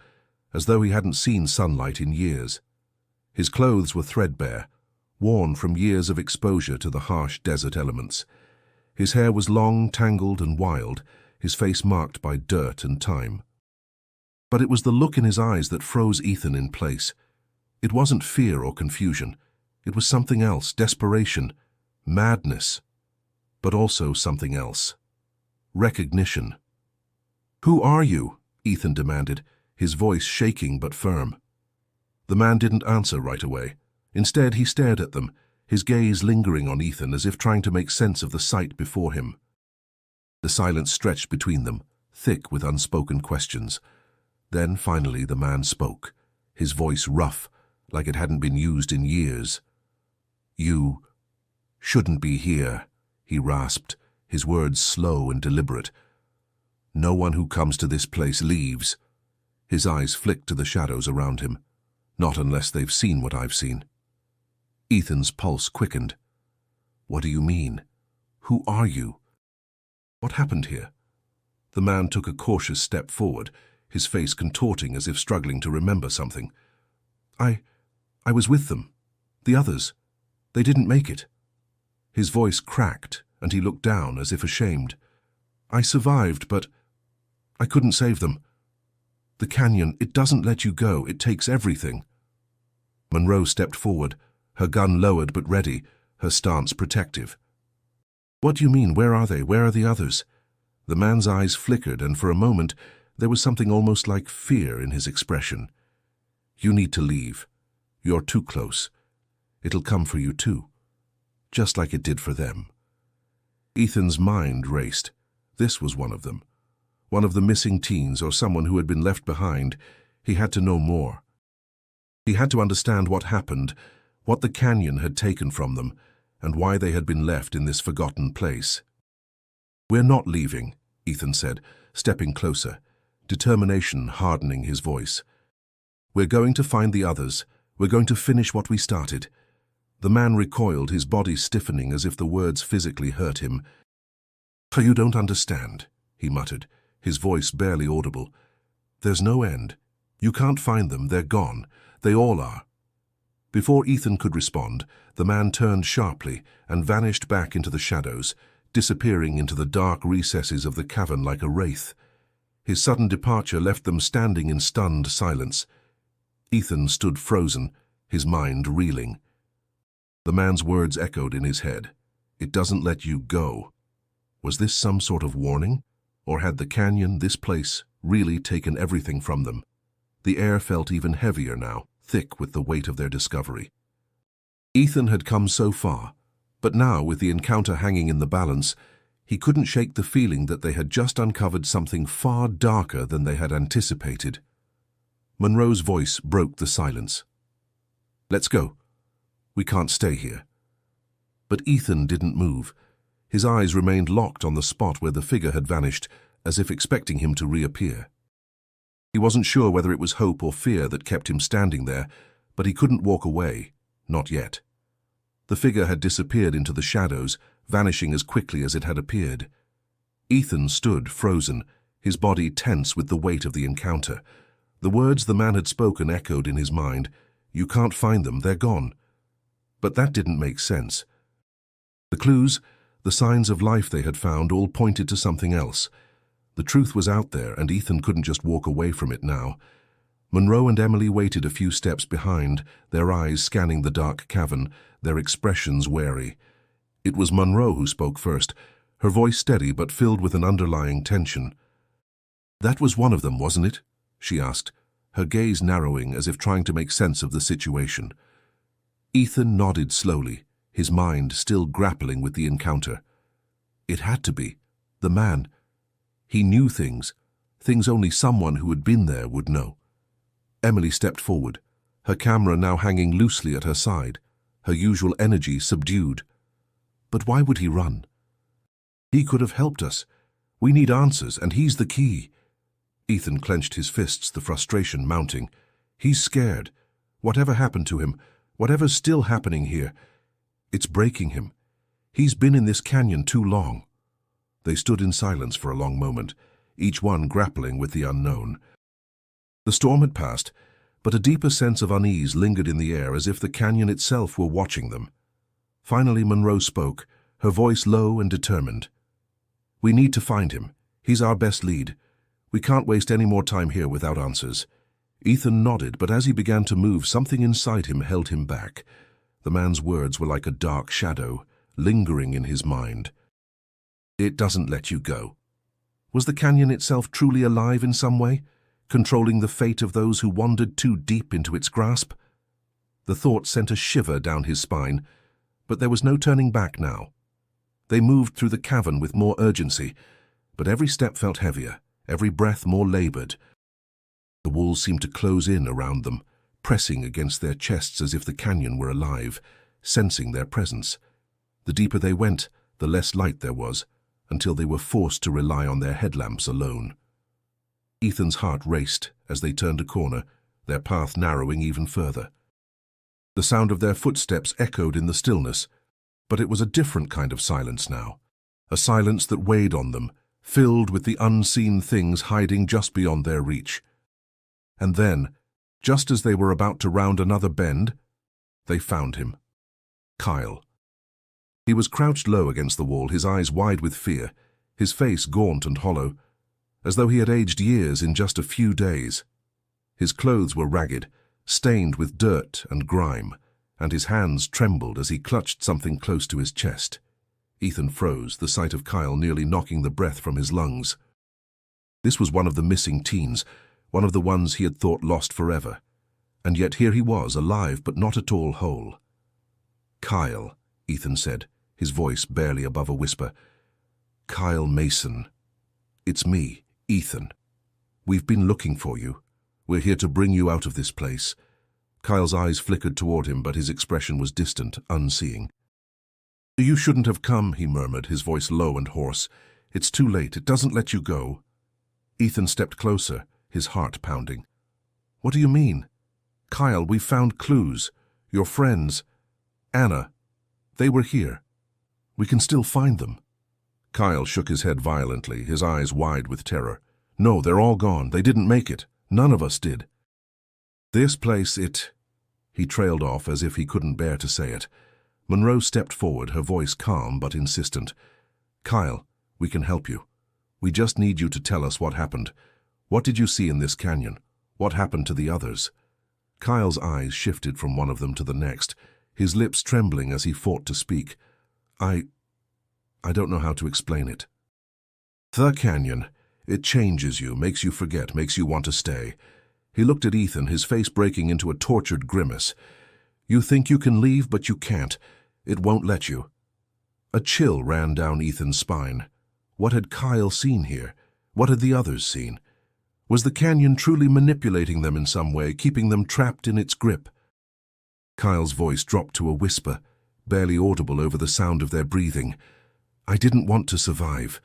as though he hadn't seen sunlight in years. His clothes were threadbare, worn from years of exposure to the harsh desert elements. His hair was long, tangled, and wild, his face marked by dirt and time. But it was the look in his eyes that froze Ethan in place. It wasn't fear or confusion. It was something else, desperation, madness, but also something else. Recognition. "Who are you?" Ethan demanded, his voice shaking but firm. The man didn't answer right away. Instead, he stared at them, his gaze lingering on Ethan as if trying to make sense of the sight before him. The silence stretched between them, thick with unspoken questions. Then, finally, the man spoke, his voice rough, like it hadn't been used in years. "You shouldn't be here," he rasped, his words slow and deliberate. "No one who comes to this place leaves." His eyes flicked to the shadows around him. "Not unless they've seen what I've seen." Ethan's pulse quickened. "What do you mean? Who are you? What happened here?" The man took a cautious step forward, his face contorting as if struggling to remember something. I was with them. The others. They didn't make it." His voice cracked, and he looked down as if ashamed. "I survived, but I couldn't save them. The canyon, it doesn't let you go. It takes everything." Monroe stepped forward, her gun lowered but ready, her stance protective. "What do you mean? Where are they? Where are the others?" The man's eyes flickered, and for a moment there was something almost like fear in his expression. "You need to leave. You're too close. It'll come for you too. Just like it did for them." Ethan's mind raced. This was one of them. One of the missing teens or someone who had been left behind. He had to know more. He had to understand what happened, what the canyon had taken from them, and why they had been left in this forgotten place. "We're not leaving," Ethan said, stepping closer, determination hardening his voice. "We're going to find the others. We're going to finish what we started." The man recoiled, his body stiffening as if the words physically hurt him. "You don't understand," he muttered, his voice barely audible. "There's no end. You can't find them. They're gone. They all are." Before Ethan could respond, the man turned sharply and vanished back into the shadows, disappearing into the dark recesses of the cavern like a wraith. His sudden departure left them standing in stunned silence. Ethan stood frozen, his mind reeling. The man's words echoed in his head. It doesn't let you go. Was this some sort of warning? Or had the canyon, this place, really taken everything from them? The air felt even heavier now, thick with the weight of their discovery. Ethan had come so far, but now, with the encounter hanging in the balance, he couldn't shake the feeling that they had just uncovered something far darker than they had anticipated. Monroe's voice broke the silence. "Let's go. We can't stay here." But Ethan didn't move. His eyes remained locked on the spot where the figure had vanished, as if expecting him to reappear. He wasn't sure whether it was hope or fear that kept him standing there, but he couldn't walk away, not yet. The figure had disappeared into the shadows, vanishing as quickly as it had appeared. Ethan stood frozen, his body tense with the weight of the encounter. The words the man had spoken echoed in his mind. "You can't find them, they're gone." But that didn't make sense. The clues, the signs of life they had found, all pointed to something else. The truth was out there, and Ethan couldn't just walk away from it now. Monroe and Emily waited a few steps behind, their eyes scanning the dark cavern, their expressions wary. It was Monroe who spoke first, her voice steady but filled with an underlying tension. "That was one of them, wasn't it?" she asked, her gaze narrowing as if trying to make sense of the situation. Ethan nodded slowly, his mind still grappling with the encounter. It had to be. The man. He knew things only someone who had been there would know. Emily stepped forward, her camera now hanging loosely at her side, her usual energy subdued. "But why would he run?" "He could have helped us. We need answers, and he's the key." Ethan clenched his fists, the frustration mounting. He's scared. Whatever happened to him, whatever's still happening here, it's breaking him. He's been in this canyon too long. They stood in silence for a long moment, each one grappling with the unknown. The storm had passed, but a deeper sense of unease lingered in the air, as if the canyon itself were watching them. Finally Monroe spoke, her voice low and determined. "We need to find him. He's our best lead. We can't waste any more time here without answers." Ethan nodded, but as he began to move, something inside him held him back. The man's words were like a dark shadow, lingering in his mind. "It doesn't let you go." Was the canyon itself truly alive in some way, controlling the fate of those who wandered too deep into its grasp? The thought sent a shiver down his spine, but there was no turning back now. They moved through the cavern with more urgency, but every step felt heavier, every breath more labored. The walls seemed to close in around them, pressing against their chests as if the canyon were alive, sensing their presence. The deeper they went, the less light there was, until they were forced to rely on their headlamps alone. Ethan's heart raced as they turned a corner, their path narrowing even further. The sound of their footsteps echoed in the stillness, but it was a different kind of silence now, a silence that weighed on them, filled with the unseen things hiding just beyond their reach. And then, just as they were about to round another bend, they found him. Kyle. He was crouched low against the wall, his eyes wide with fear, his face gaunt and hollow, as though he had aged years in just a few days. His clothes were ragged, stained with dirt and grime, and his hands trembled as he clutched something close to his chest. Ethan froze, the sight of Kyle nearly knocking the breath from his lungs. This was one of the missing teens, one of the ones he had thought lost forever. And yet here he was, alive but not at all whole. "Kyle," Ethan said, his voice barely above a whisper. "Kyle Mason. It's me, Ethan. We've been looking for you. We're here to bring you out of this place." Kyle's eyes flickered toward him, but his expression was distant, unseeing. "You shouldn't have come," he murmured, his voice low and hoarse. "It's too late. It doesn't let you go." Ethan stepped closer, his heart pounding. "What do you mean?" "Kyle, we've found clues. Your friends. Anna. They were here. We can still find them." Kyle shook his head violently, his eyes wide with terror. "No, they're all gone. They didn't make it. None of us did. This place, He trailed off as if he couldn't bear to say it. Monroe stepped forward, her voice calm but insistent. "Kyle, we can help you. We just need you to tell us what happened. What did you see in this canyon? What happened to the others?" Kyle's eyes shifted from one of them to the next, his lips trembling as he fought to speak. I don't know how to explain it. The canyon. It changes you, makes you forget, makes you want to stay. He looked at Ethan, his face breaking into a tortured grimace. You think you can leave, but you can't. It won't let you. A chill ran down Ethan's spine. What had Kyle seen here? What had the others seen? Was the canyon truly manipulating them in some way, keeping them trapped in its grip? Kyle's voice dropped to a whisper, barely audible over the sound of their breathing. I didn't want to survive.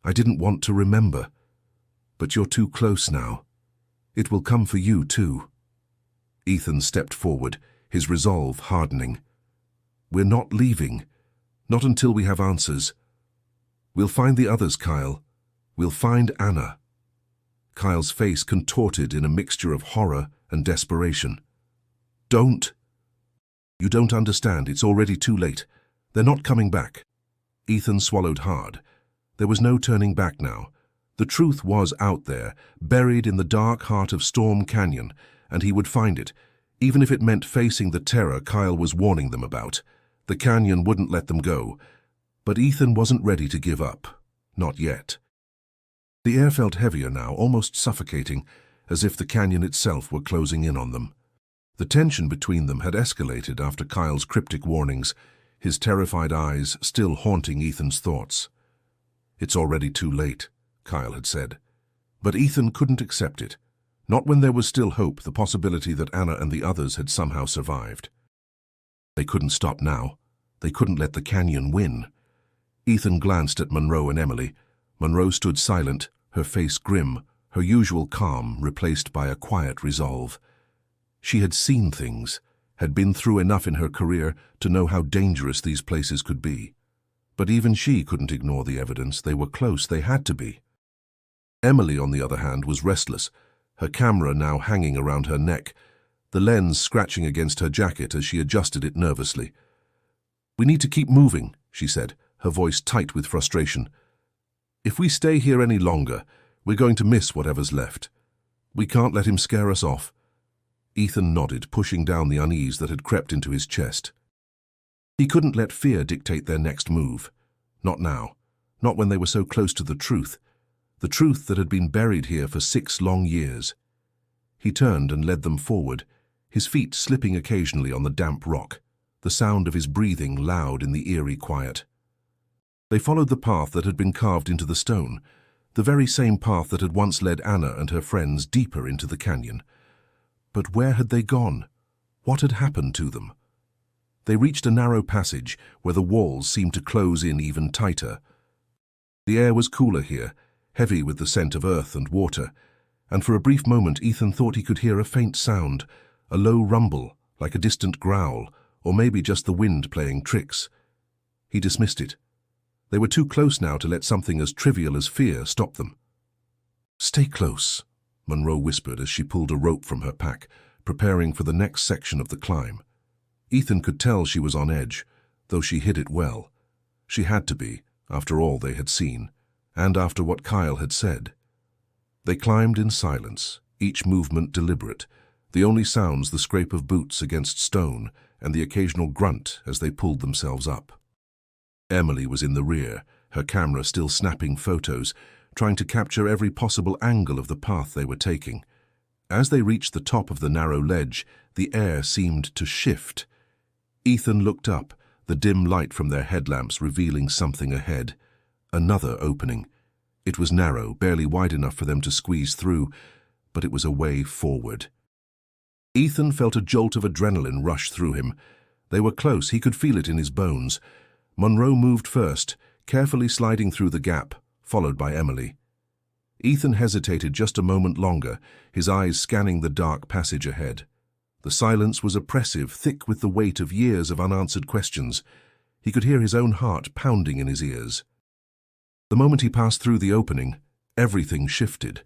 I didn't want to remember. But you're too close now. It will come for you, too. Ethan stepped forward, his resolve hardening. We're not leaving. Not until we have answers. We'll find the others, Kyle. We'll find Anna. Kyle's face contorted in a mixture of horror and desperation. Don't. You don't understand. It's already too late. They're not coming back. Ethan swallowed hard. There was no turning back now. The truth was out there, buried in the dark heart of Storm Canyon, and he would find it, even if it meant facing the terror Kyle was warning them about. The canyon wouldn't let them go, but Ethan wasn't ready to give up. Not yet. The air felt heavier now, almost suffocating, as if the canyon itself were closing in on them. The tension between them had escalated after Kyle's cryptic warnings, his terrified eyes still haunting Ethan's thoughts. It's already too late, Kyle had said. But Ethan couldn't accept it, not when there was still hope, the possibility that Anna and the others had somehow survived. They couldn't stop now. They couldn't let the canyon win. Ethan glanced at Monroe and Emily. Monroe stood silent, her face grim, her usual calm replaced by a quiet resolve. She had seen things, had been through enough in her career to know how dangerous these places could be. But even she couldn't ignore the evidence. They were close, they had to be. Emily, on the other hand, was restless, her camera now hanging around her neck, the lens scratching against her jacket as she adjusted it nervously. We need to keep moving, she said, her voice tight with frustration. If we stay here any longer, we're going to miss whatever's left. We can't let him scare us off. Ethan nodded, pushing down the unease that had crept into his chest. He couldn't let fear dictate their next move. Not now. Not when they were so close to the truth that had been buried here for 6 long years. He turned and led them forward, his feet slipping occasionally on the damp rock, the sound of his breathing loud in the eerie quiet. They followed the path that had been carved into the stone, the very same path that had once led Anna and her friends deeper into the canyon. But where had they gone? What had happened to them? They reached a narrow passage where the walls seemed to close in even tighter. The air was cooler here, heavy with the scent of earth and water, and for a brief moment Ethan thought he could hear a faint sound, a low rumble, like a distant growl, or maybe just the wind playing tricks. He dismissed it. They were too close now to let something as trivial as fear stop them. Stay close, Monroe whispered as she pulled a rope from her pack, preparing for the next section of the climb. Ethan could tell she was on edge, though she hid it well. She had to be, after all they had seen, and after what Kyle had said. They climbed in silence, each movement deliberate, the only sounds the scrape of boots against stone and the occasional grunt as they pulled themselves up. Emily was in the rear, her camera still snapping photos, trying to capture every possible angle of the path they were taking. As they reached the top of the narrow ledge, the air seemed to shift. Ethan looked up, the dim light from their headlamps revealing something ahead. Another opening. It was narrow, barely wide enough for them to squeeze through, but it was a way forward. Ethan felt a jolt of adrenaline rush through him. They were close, he could feel it in his bones. Monroe moved first, carefully sliding through the gap, followed by Emily. Ethan hesitated just a moment longer, his eyes scanning the dark passage ahead. The silence was oppressive, thick with the weight of years of unanswered questions. He could hear his own heart pounding in his ears. The moment he passed through the opening, everything shifted.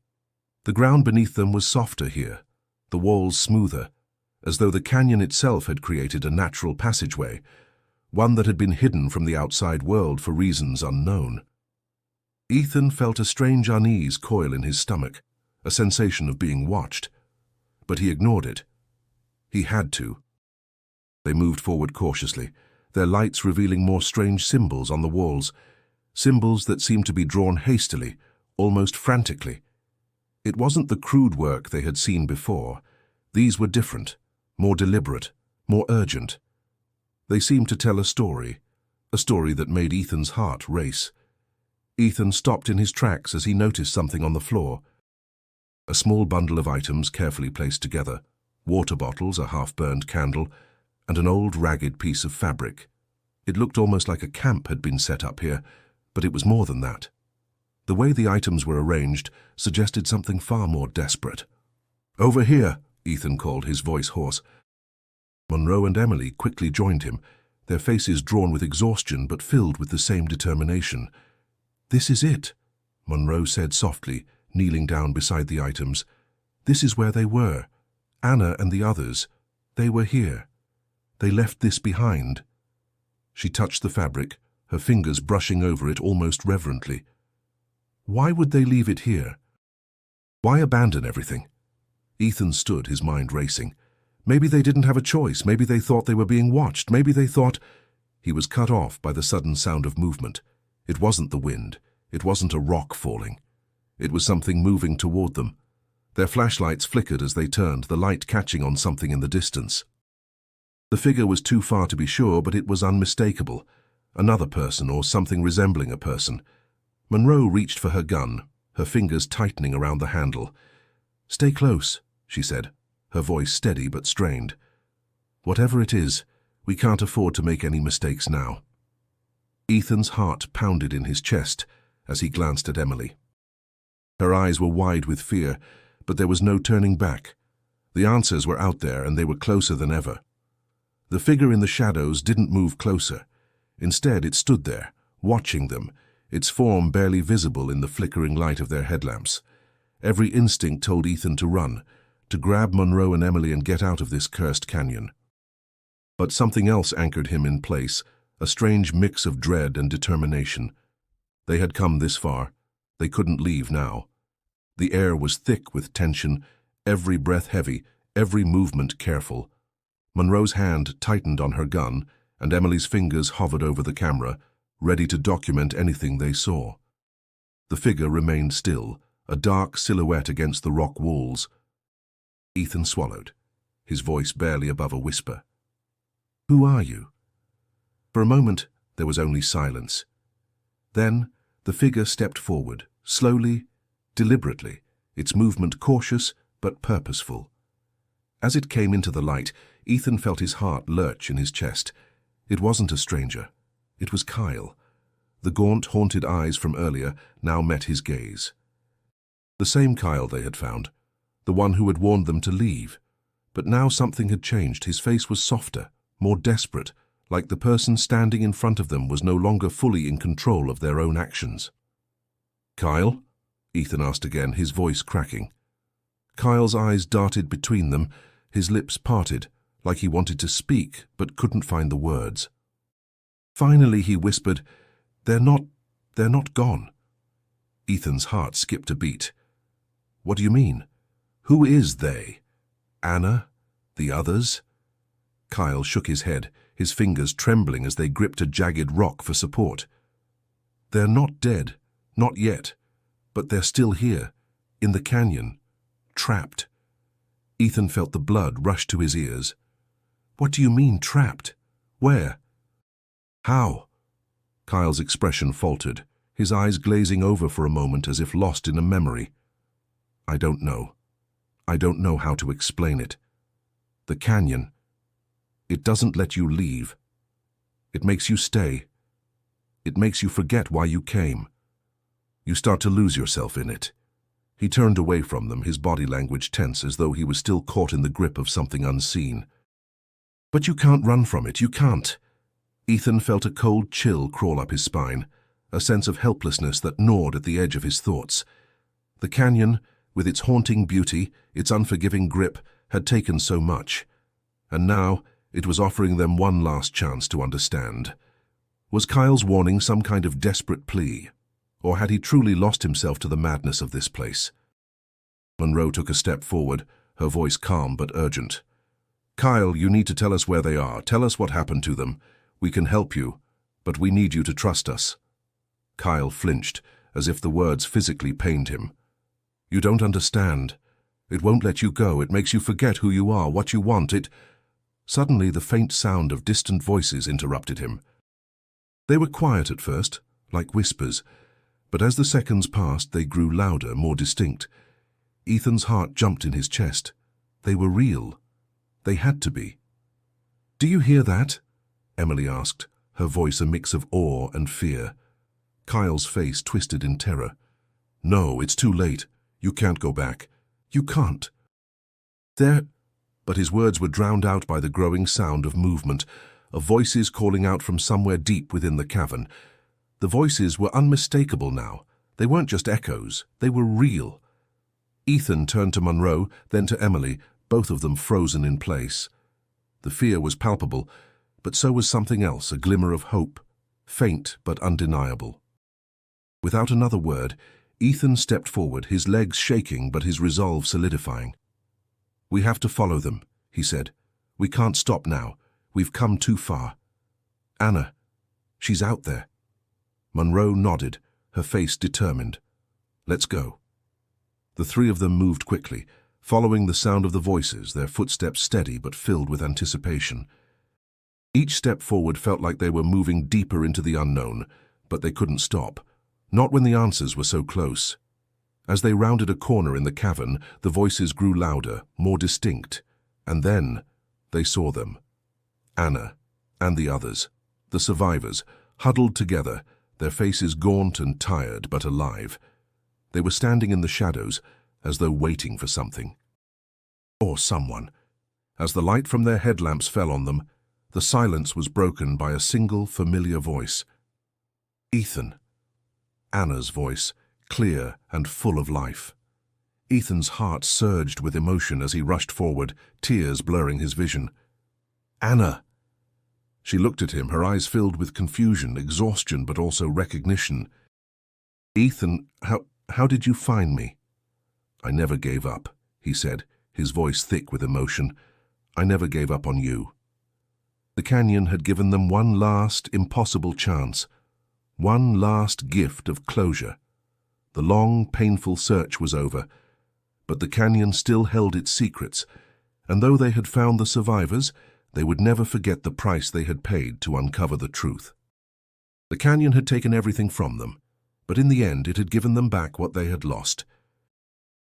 The ground beneath them was softer here, the walls smoother, as though the canyon itself had created a natural passageway, one that had been hidden from the outside world for reasons unknown. Ethan felt a strange unease coil in his stomach, a sensation of being watched, but he ignored it. He had to. They moved forward cautiously, their lights revealing more strange symbols on the walls, symbols that seemed to be drawn hastily, almost frantically. It wasn't the crude work they had seen before. These were different, more deliberate, more urgent. They seemed to tell a story that made Ethan's heart race. Ethan stopped in his tracks as he noticed something on the floor. A small bundle of items carefully placed together, water bottles, a half-burned candle, and an old ragged piece of fabric. It looked almost like a camp had been set up here, but it was more than that. The way the items were arranged suggested something far more desperate. "Over here," Ethan called, his voice hoarse. Monroe and Emily quickly joined him, their faces drawn with exhaustion but filled with the same determination. "This is it," Monroe said softly, kneeling down beside the items. "This is where they were. Anna and the others. They were here. They left this behind." She touched the fabric, her fingers brushing over it almost reverently. Why would they leave it here? Why abandon everything? Ethan stood, his mind racing. Maybe they didn't have a choice. Maybe they thought they were being watched. Maybe they thought... He was cut off by the sudden sound of movement. It wasn't the wind. It wasn't a rock falling. It was something moving toward them. Their flashlights flickered as they turned, the light catching on something in the distance. The figure was too far to be sure, but it was unmistakable. Another person, or something resembling a person. Monroe reached for her gun, her fingers tightening around the handle. "Stay close," she said, her voice steady but strained. "Whatever it is, we can't afford to make any mistakes now." Ethan's heart pounded in his chest as he glanced at Emily. Her eyes were wide with fear, but there was no turning back. The answers were out there, and they were closer than ever. The figure in the shadows didn't move closer. Instead, it stood there, watching them, its form barely visible in the flickering light of their headlamps. Every instinct told Ethan to run, to grab Monroe and Emily and get out of this cursed canyon. But something else anchored him in place, a strange mix of dread and determination. They had come this far. They couldn't leave now. The air was thick with tension, every breath heavy, every movement careful. Monroe's hand tightened on her gun, and Emily's fingers hovered over the camera, ready to document anything they saw. The figure remained still, a dark silhouette against the rock walls. Ethan swallowed, his voice barely above a whisper. "Who are you?" For a moment, there was only silence. Then, the figure stepped forward, slowly, deliberately, its movement cautious but purposeful. As it came into the light, Ethan felt his heart lurch in his chest. It wasn't a stranger. It was Kyle. The gaunt, haunted eyes from earlier now met his gaze. The same Kyle they had found, the one who had warned them to leave. But now something had changed. His face was softer, more desperate, like the person standing in front of them was no longer fully in control of their own actions. "Kyle?" Ethan asked again, his voice cracking. Kyle's eyes darted between them, his lips parted, like he wanted to speak but couldn't find the words. Finally he whispered, They're not gone." Ethan's heart skipped a beat. "What do you mean? Who is they? Anna? The others?" Kyle shook his head, his fingers trembling as they gripped a jagged rock for support. "They're not dead, not yet, but they're still here, in the canyon, trapped." Ethan felt the blood rush to his ears. "What do you mean, trapped? Where? How?" Kyle's expression faltered, his eyes glazing over for a moment as if lost in a memory. "I don't know. I don't know how to explain it. The canyon, it doesn't let you leave. It makes you stay. It makes you forget why you came. You start to lose yourself in it." He turned away from them, his body language tense as though he was still caught in the grip of something unseen. "But you can't run from it, you can't." Ethan felt a cold chill crawl up his spine, a sense of helplessness that gnawed at the edge of his thoughts. The canyon, with its haunting beauty, its unforgiving grip, had taken so much, and now it was offering them one last chance to understand. Was Kyle's warning some kind of desperate plea, or had he truly lost himself to the madness of this place? Monroe took a step forward, her voice calm but urgent. Kyle, you need to tell us where they are. Tell us what happened to them. We can help you, but we need you to trust us. Kyle flinched, as if the words physically pained him. You don't understand. It won't let you go. It makes you forget who you are, what you want. Suddenly, the faint sound of distant voices interrupted him. They were quiet at first, like whispers, but as the seconds passed, they grew louder, more distinct. Ethan's heart jumped in his chest. They were real. They had to be. Do you hear that? Emily asked, her voice a mix of awe and fear. Kyle's face twisted in terror. No, it's too late. You can't go back. You can't. But his words were drowned out by the growing sound of movement, of voices calling out from somewhere deep within the cavern. The voices were unmistakable now. They weren't just echoes. They were real. Ethan turned to Monroe, then to Emily, both of them frozen in place. The fear was palpable, but so was something else, a glimmer of hope, faint but undeniable. Without another word, Ethan stepped forward, his legs shaking but his resolve solidifying. We have to follow them, he said. We can't stop now. We've come too far. Anna, she's out there. Monroe nodded, her face determined. Let's go. The three of them moved quickly, following the sound of the voices, their footsteps steady but filled with anticipation. Each step forward felt like they were moving deeper into the unknown, but they couldn't stop, not when the answers were so close. As they rounded a corner in the cavern, the voices grew louder, more distinct, and then they saw them. Anna and the others, the survivors, huddled together, their faces gaunt and tired but alive. They were standing in the shadows, as though waiting for something. Or someone. As the light from their headlamps fell on them, the silence was broken by a single familiar voice. Ethan. Anna's voice, clear and full of life. Ethan's heart surged with emotion as he rushed forward, tears blurring his vision. Anna! She looked at him, her eyes filled with confusion, exhaustion, but also recognition. Ethan, how did you find me? I never gave up, he said, his voice thick with emotion. I never gave up on you. The canyon had given them one last, impossible chance, one last gift of closure. The long, painful search was over, but the canyon still held its secrets, and though they had found the survivors, they would never forget the price they had paid to uncover the truth. The canyon had taken everything from them, but in the end it had given them back what they had lost,